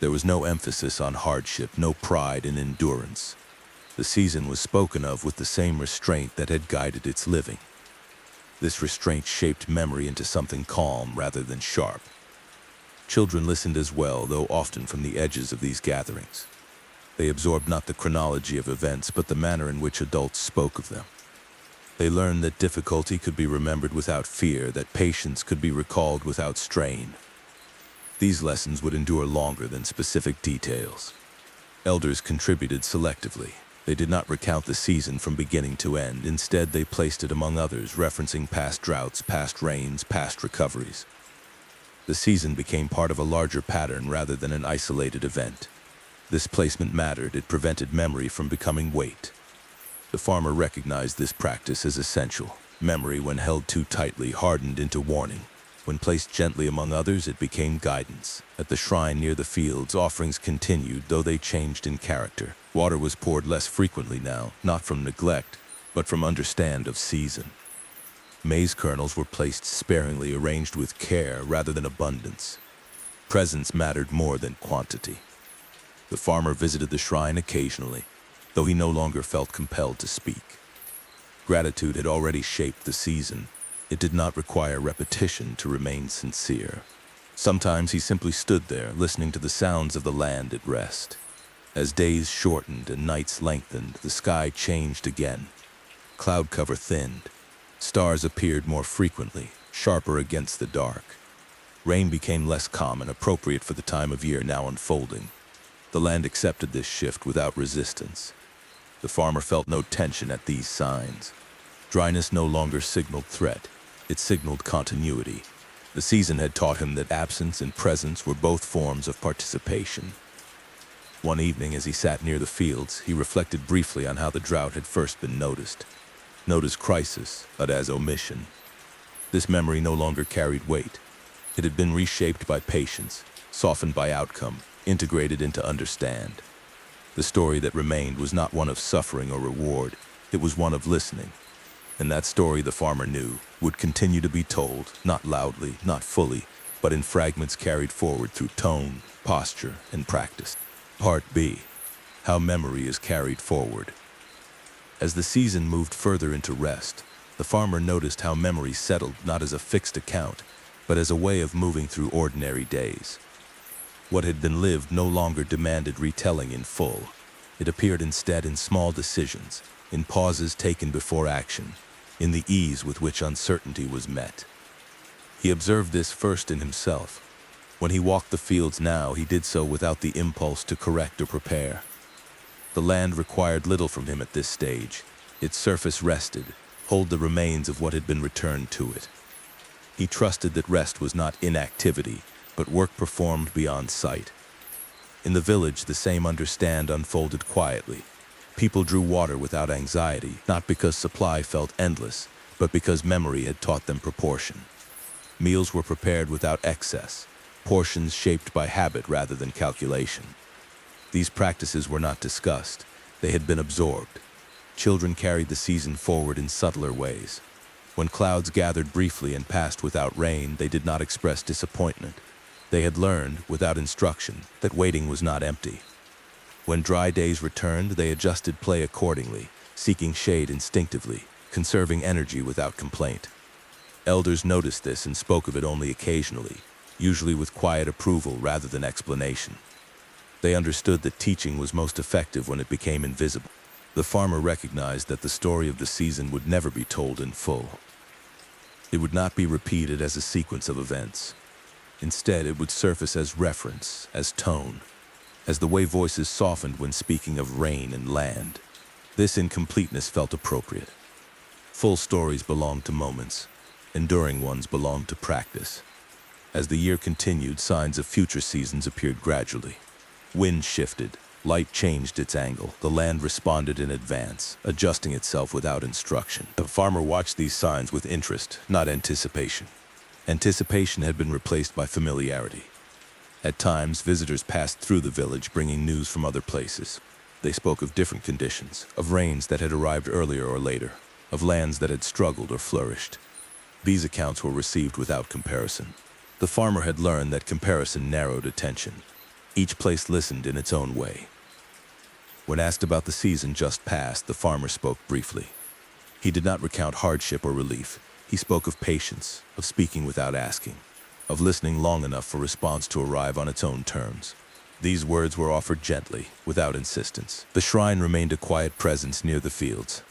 There was no emphasis on hardship, no pride in endurance. The season was spoken of with the same restraint that had guided its living. This restraint shaped memory into something calm rather than sharp. Children listened as well, though often from the edges of these gatherings. They absorbed not the chronology of events, but the manner in which adults spoke of them. They learned that difficulty could be remembered without fear, that patience could be recalled without strain. These lessons would endure longer than specific details. Elders contributed selectively. They did not recount the season from beginning to end. Instead, they placed it among others, referencing past droughts, past rains, past recoveries. The season became part of a larger pattern rather than an isolated event. This placement mattered. It prevented memory from becoming weight. The farmer recognized this practice as essential. Memory, when held too tightly, hardened into warning. When placed gently among others, it became guidance. At the shrine near the fields, offerings continued, though they changed in character. Water was poured less frequently now, not from neglect, but from understand of season. Maize kernels were placed sparingly, arranged with care rather than abundance. Presence mattered more than quantity. The farmer visited the shrine occasionally, though he no longer felt compelled to speak. Gratitude had already shaped the season. It did not require repetition to remain sincere. Sometimes he simply stood there, listening to the sounds of the land at rest. As days shortened and nights lengthened, the sky changed again. Cloud cover thinned. Stars appeared more frequently, sharper against the dark. Rain became less common, appropriate for the time of year now unfolding. The land accepted this shift without resistance. The farmer felt no tension at these signs. Dryness no longer signaled threat. It signaled continuity. The season had taught him that absence and presence were both forms of participation. One evening, as he sat near the fields, he reflected briefly on how the drought had first been noticed. Not as crisis, but as omission. This memory no longer carried weight. It had been reshaped by patience, softened by outcome, integrated into understand. The story that remained was not one of suffering or reward. It was one of listening. And that story, the farmer knew, would continue to be told, not loudly, not fully, but in fragments carried forward through tone, posture, and practice. Part B. How memory is carried forward. As the season moved further into rest, the farmer noticed how memory settled not as a fixed account, but as a way of moving through ordinary days. What had been lived no longer demanded retelling in full. It appeared instead in small decisions, in pauses taken before action, in the ease with which uncertainty was met. He observed this first in himself. When he walked the fields now, he did so without the impulse to correct or prepare. The land required little from him at this stage. Its surface rested, hold the remains of what had been returned to it. He trusted that rest was not inactivity, but work performed beyond sight. In the village, the same understand unfolded quietly. People drew water without anxiety, not because supply felt endless, but because memory had taught them proportion. Meals were prepared without excess, portions shaped by habit rather than calculation. These practices were not discussed. They had been absorbed. Children carried the season forward in subtler ways. When clouds gathered briefly and passed without rain, they did not express disappointment. They had learned, without instruction, that waiting was not empty. When dry days returned, they adjusted play accordingly, seeking shade instinctively, conserving energy without complaint. Elders noticed this and spoke of it only occasionally, usually with quiet approval rather than explanation. They understood that teaching was most effective when it became invisible. The farmer recognized that the story of the season would never be told in full. It would not be repeated as a sequence of events. Instead, it would surface as reference, as tone, as the way voices softened when speaking of rain and land. This incompleteness felt appropriate. Full stories belonged to moments. Enduring ones belonged to practice. As the year continued, signs of future seasons appeared gradually. Wind shifted. Light changed its angle. The land responded in advance, adjusting itself without instruction. The farmer watched these signs with interest, not anticipation. Anticipation had been replaced by familiarity. At times, visitors passed through the village bringing news from other places. They spoke of different conditions, of rains that had arrived earlier or later, of lands that had struggled or flourished. These accounts were received without comparison. The farmer had learned that comparison narrowed attention. Each place listened in its own way. When asked about the season just past, the farmer spoke briefly. He did not recount hardship or relief. He spoke of patience, of speaking without asking, of listening long enough for response to arrive on its own terms. These words were offered gently, without insistence. The shrine remained a quiet presence near the fields.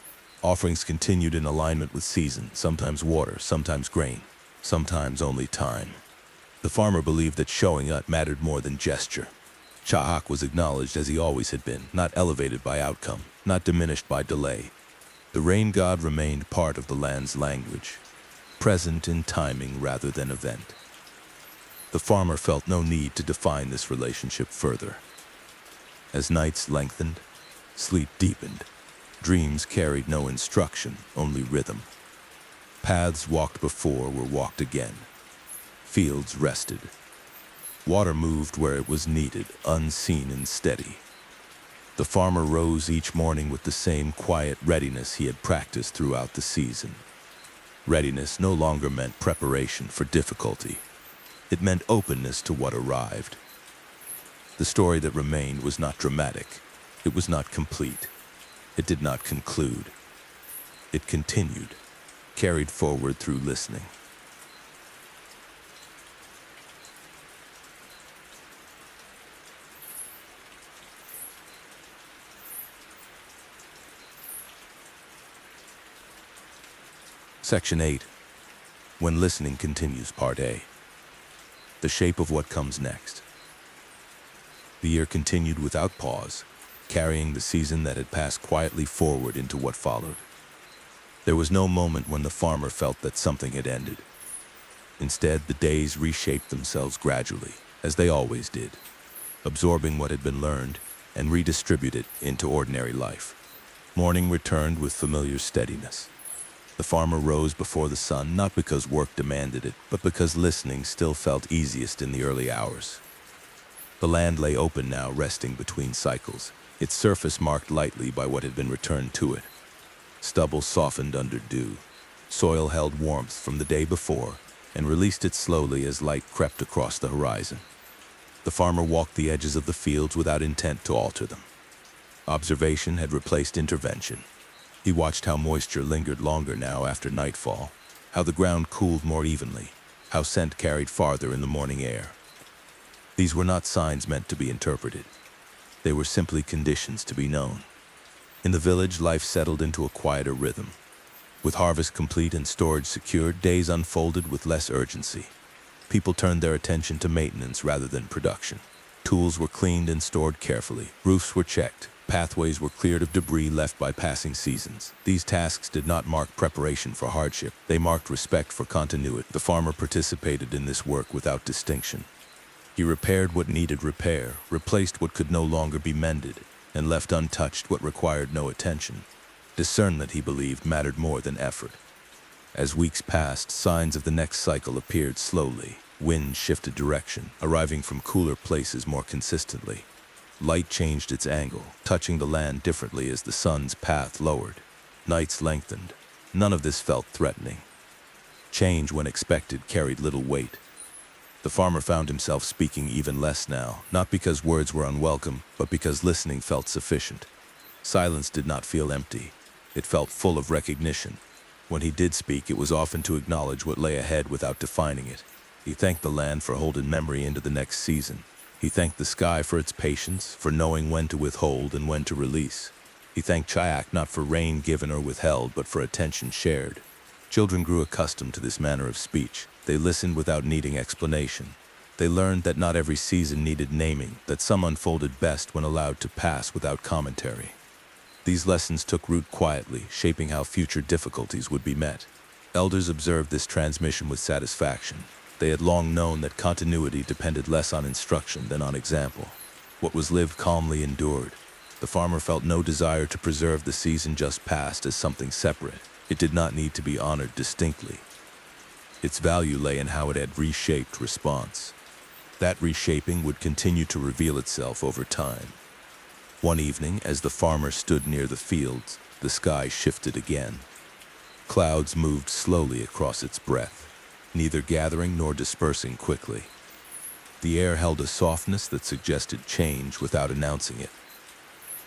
Offerings continued in alignment with season, sometimes water, sometimes grain, sometimes only time. The farmer believed that showing up mattered more than gesture. Chaac was acknowledged as he always had been, not elevated by outcome, not diminished by delay. The rain god remained part of the land's language, present in timing rather than event. The farmer felt no need to define this relationship further. As nights lengthened, sleep deepened. Dreams carried no instruction, only rhythm. Paths walked before were walked again. Fields rested. Water moved where it was needed, unseen and steady. The farmer rose each morning with the same quiet readiness he had practiced throughout the season. Readiness no longer meant preparation for difficulty. It meant openness to what arrived. The story that remained was not dramatic. It was not complete. It did not conclude. It continued, carried forward through listening. Section 8. When Listening Continues, Part A. The shape of what comes next. The year continued without pause, carrying the season that had passed quietly forward into what followed. There was no moment when the farmer felt that something had ended. Instead, the days reshaped themselves gradually, as they always did, absorbing what had been learned and redistributed into ordinary life. Morning returned with familiar steadiness. The farmer rose before the sun, not because work demanded it, but because listening still felt easiest in the early hours. The land lay open now, resting between cycles, its surface marked lightly by what had been returned to it. Stubble softened under dew. Soil held warmth from the day before and released it slowly as light crept across the horizon. The farmer walked the edges of the fields without intent to alter them. Observation had replaced intervention. He watched how moisture lingered longer now after nightfall, how the ground cooled more evenly, how scent carried farther in the morning air. These were not signs meant to be interpreted. They were simply conditions to be known. In the village, life settled into a quieter rhythm. With harvest complete and storage secured, days unfolded with less urgency. People turned their attention to maintenance rather than production. Tools were cleaned and stored carefully. Roofs were checked. Pathways were cleared of debris left by passing seasons. These tasks did not mark preparation for hardship. They marked respect for continuity. The farmer participated in this work without distinction. He repaired what needed repair, replaced what could no longer be mended, and left untouched what required no attention. Discernment, he believed, mattered more than effort. As weeks passed, signs of the next cycle appeared slowly. Wind shifted direction, arriving from cooler places more consistently. Light changed its angle, touching the land differently as the sun's path lowered. Nights lengthened. None of this felt threatening. Change, when expected, carried little weight. The farmer found himself speaking even less now, not because words were unwelcome, but because listening felt sufficient. Silence did not feel empty. It felt full of recognition. When he did speak, it was often to acknowledge what lay ahead without defining it. He thanked the land for holding memory into the next season. He thanked the sky for its patience, for knowing when to withhold and when to release. He thanked Chaac not for rain given or withheld, but for attention shared. Children grew accustomed to this manner of speech. They listened without needing explanation. They learned that not every season needed naming, that some unfolded best when allowed to pass without commentary. These lessons took root quietly, shaping how future difficulties would be met. Elders observed this transmission with satisfaction. They had long known that continuity depended less on instruction than on example. What was lived calmly endured. The farmer felt no desire to preserve the season just past as something separate. It did not need to be honored distinctly. Its value lay in how it had reshaped response. That reshaping would continue to reveal itself over time. One evening, as the farmer stood near the fields, the sky shifted again. Clouds moved slowly across its breadth, neither gathering nor dispersing quickly. The air held a softness that suggested change without announcing it.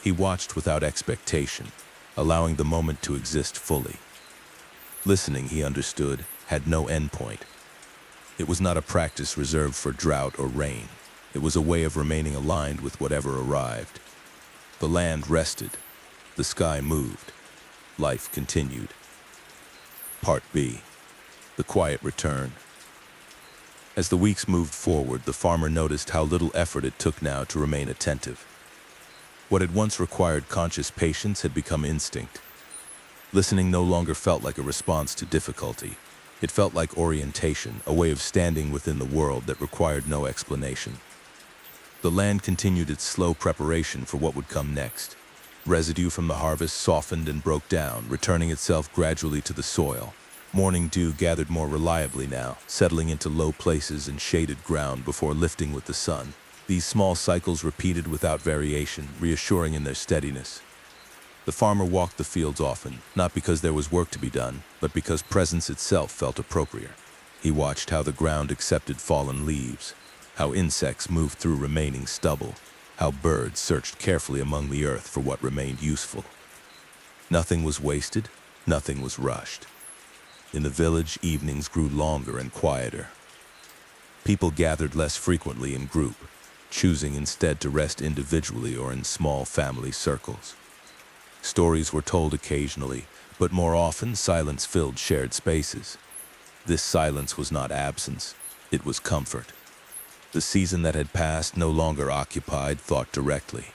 He watched without expectation, allowing the moment to exist fully. Listening, he understood, had no endpoint. It was not a practice reserved for drought or rain. It was a way of remaining aligned with whatever arrived. The land rested. The sky moved. Life continued. Part B. The quiet return. As the weeks moved forward, the farmer noticed how little effort it took now to remain attentive. What had once required conscious patience had become instinct. Listening no longer felt like a response to difficulty. It felt like orientation, a way of standing within the world that required no explanation. The land continued its slow preparation for what would come next. Residue from the harvest softened and broke down, returning itself gradually to the soil. Morning dew gathered more reliably now, settling into low places and shaded ground before lifting with the sun. These small cycles repeated without variation, reassuring in their steadiness. The farmer walked the fields often, not because there was work to be done, but because presence itself felt appropriate. He watched how the ground accepted fallen leaves, how insects moved through remaining stubble, how birds searched carefully among the earth for what remained useful. Nothing was wasted, nothing was rushed. In the village, evenings grew longer and quieter. People gathered less frequently in group, choosing instead to rest individually or in small family circles. Stories were told occasionally, but more often silence filled shared spaces. This silence was not absence, it was comfort. The season that had passed no longer occupied thought directly.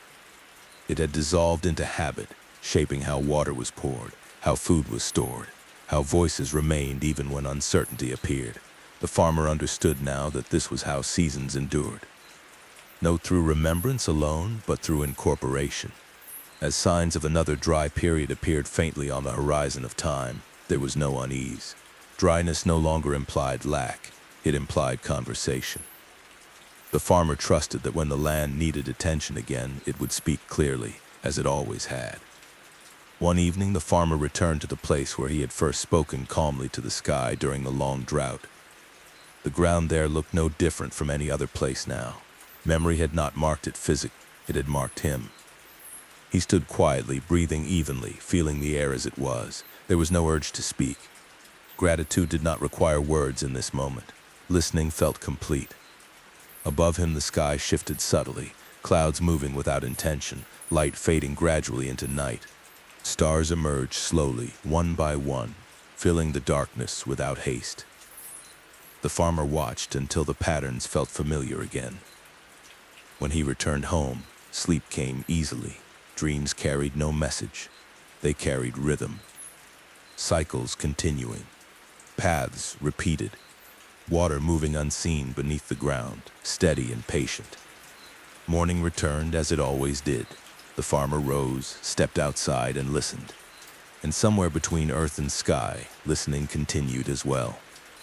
It had dissolved into habit, shaping how water was poured, how food was stored, how voices remained even when uncertainty appeared. The farmer understood now that this was how seasons endured. No through remembrance alone, but through incorporation. As signs of another dry period appeared faintly on the horizon of time, there was no unease. Dryness no longer implied lack, it implied conversation. The farmer trusted that when the land needed attention again, it would speak clearly, as it always had. One evening, the farmer returned to the place where he had first spoken calmly to the sky during the long drought. The ground there looked no different from any other place now. Memory had not marked it physically, it had marked him. He stood quietly, breathing evenly, feeling the air as it was. There was no urge to speak. Gratitude did not require words in this moment. Listening felt complete. Above him the sky shifted subtly, clouds moving without intention, light fading gradually into night. Stars emerged slowly, one by one, filling the darkness without haste. The farmer watched until the patterns felt familiar again. When he returned home, sleep came easily. Dreams carried no message. They carried rhythm. Cycles continuing. Paths repeated. Water moving unseen beneath the ground, steady and patient. Morning returned as it always did. The farmer rose, stepped outside, and listened. And somewhere between earth and sky, listening continued as well.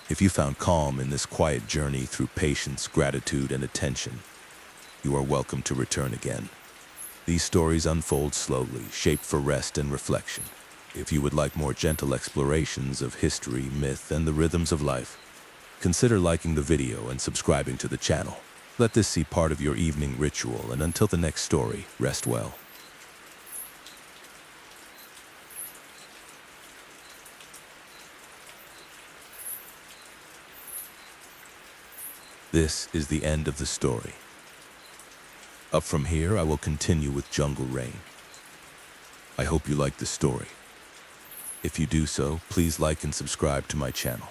If you found calm in this quiet journey through patience, gratitude, and attention, you are welcome to return again. These stories unfold slowly, shaped for rest and reflection. If you would like more gentle explorations of history, myth, and the rhythms of life, consider liking the video and subscribing to the channel. Let this be part of your evening ritual, and until the next story, rest well. This is the end of the story. Up from here, I will continue with Jungle Rain. I hope you like the story. If you do so, please like and subscribe to my channel.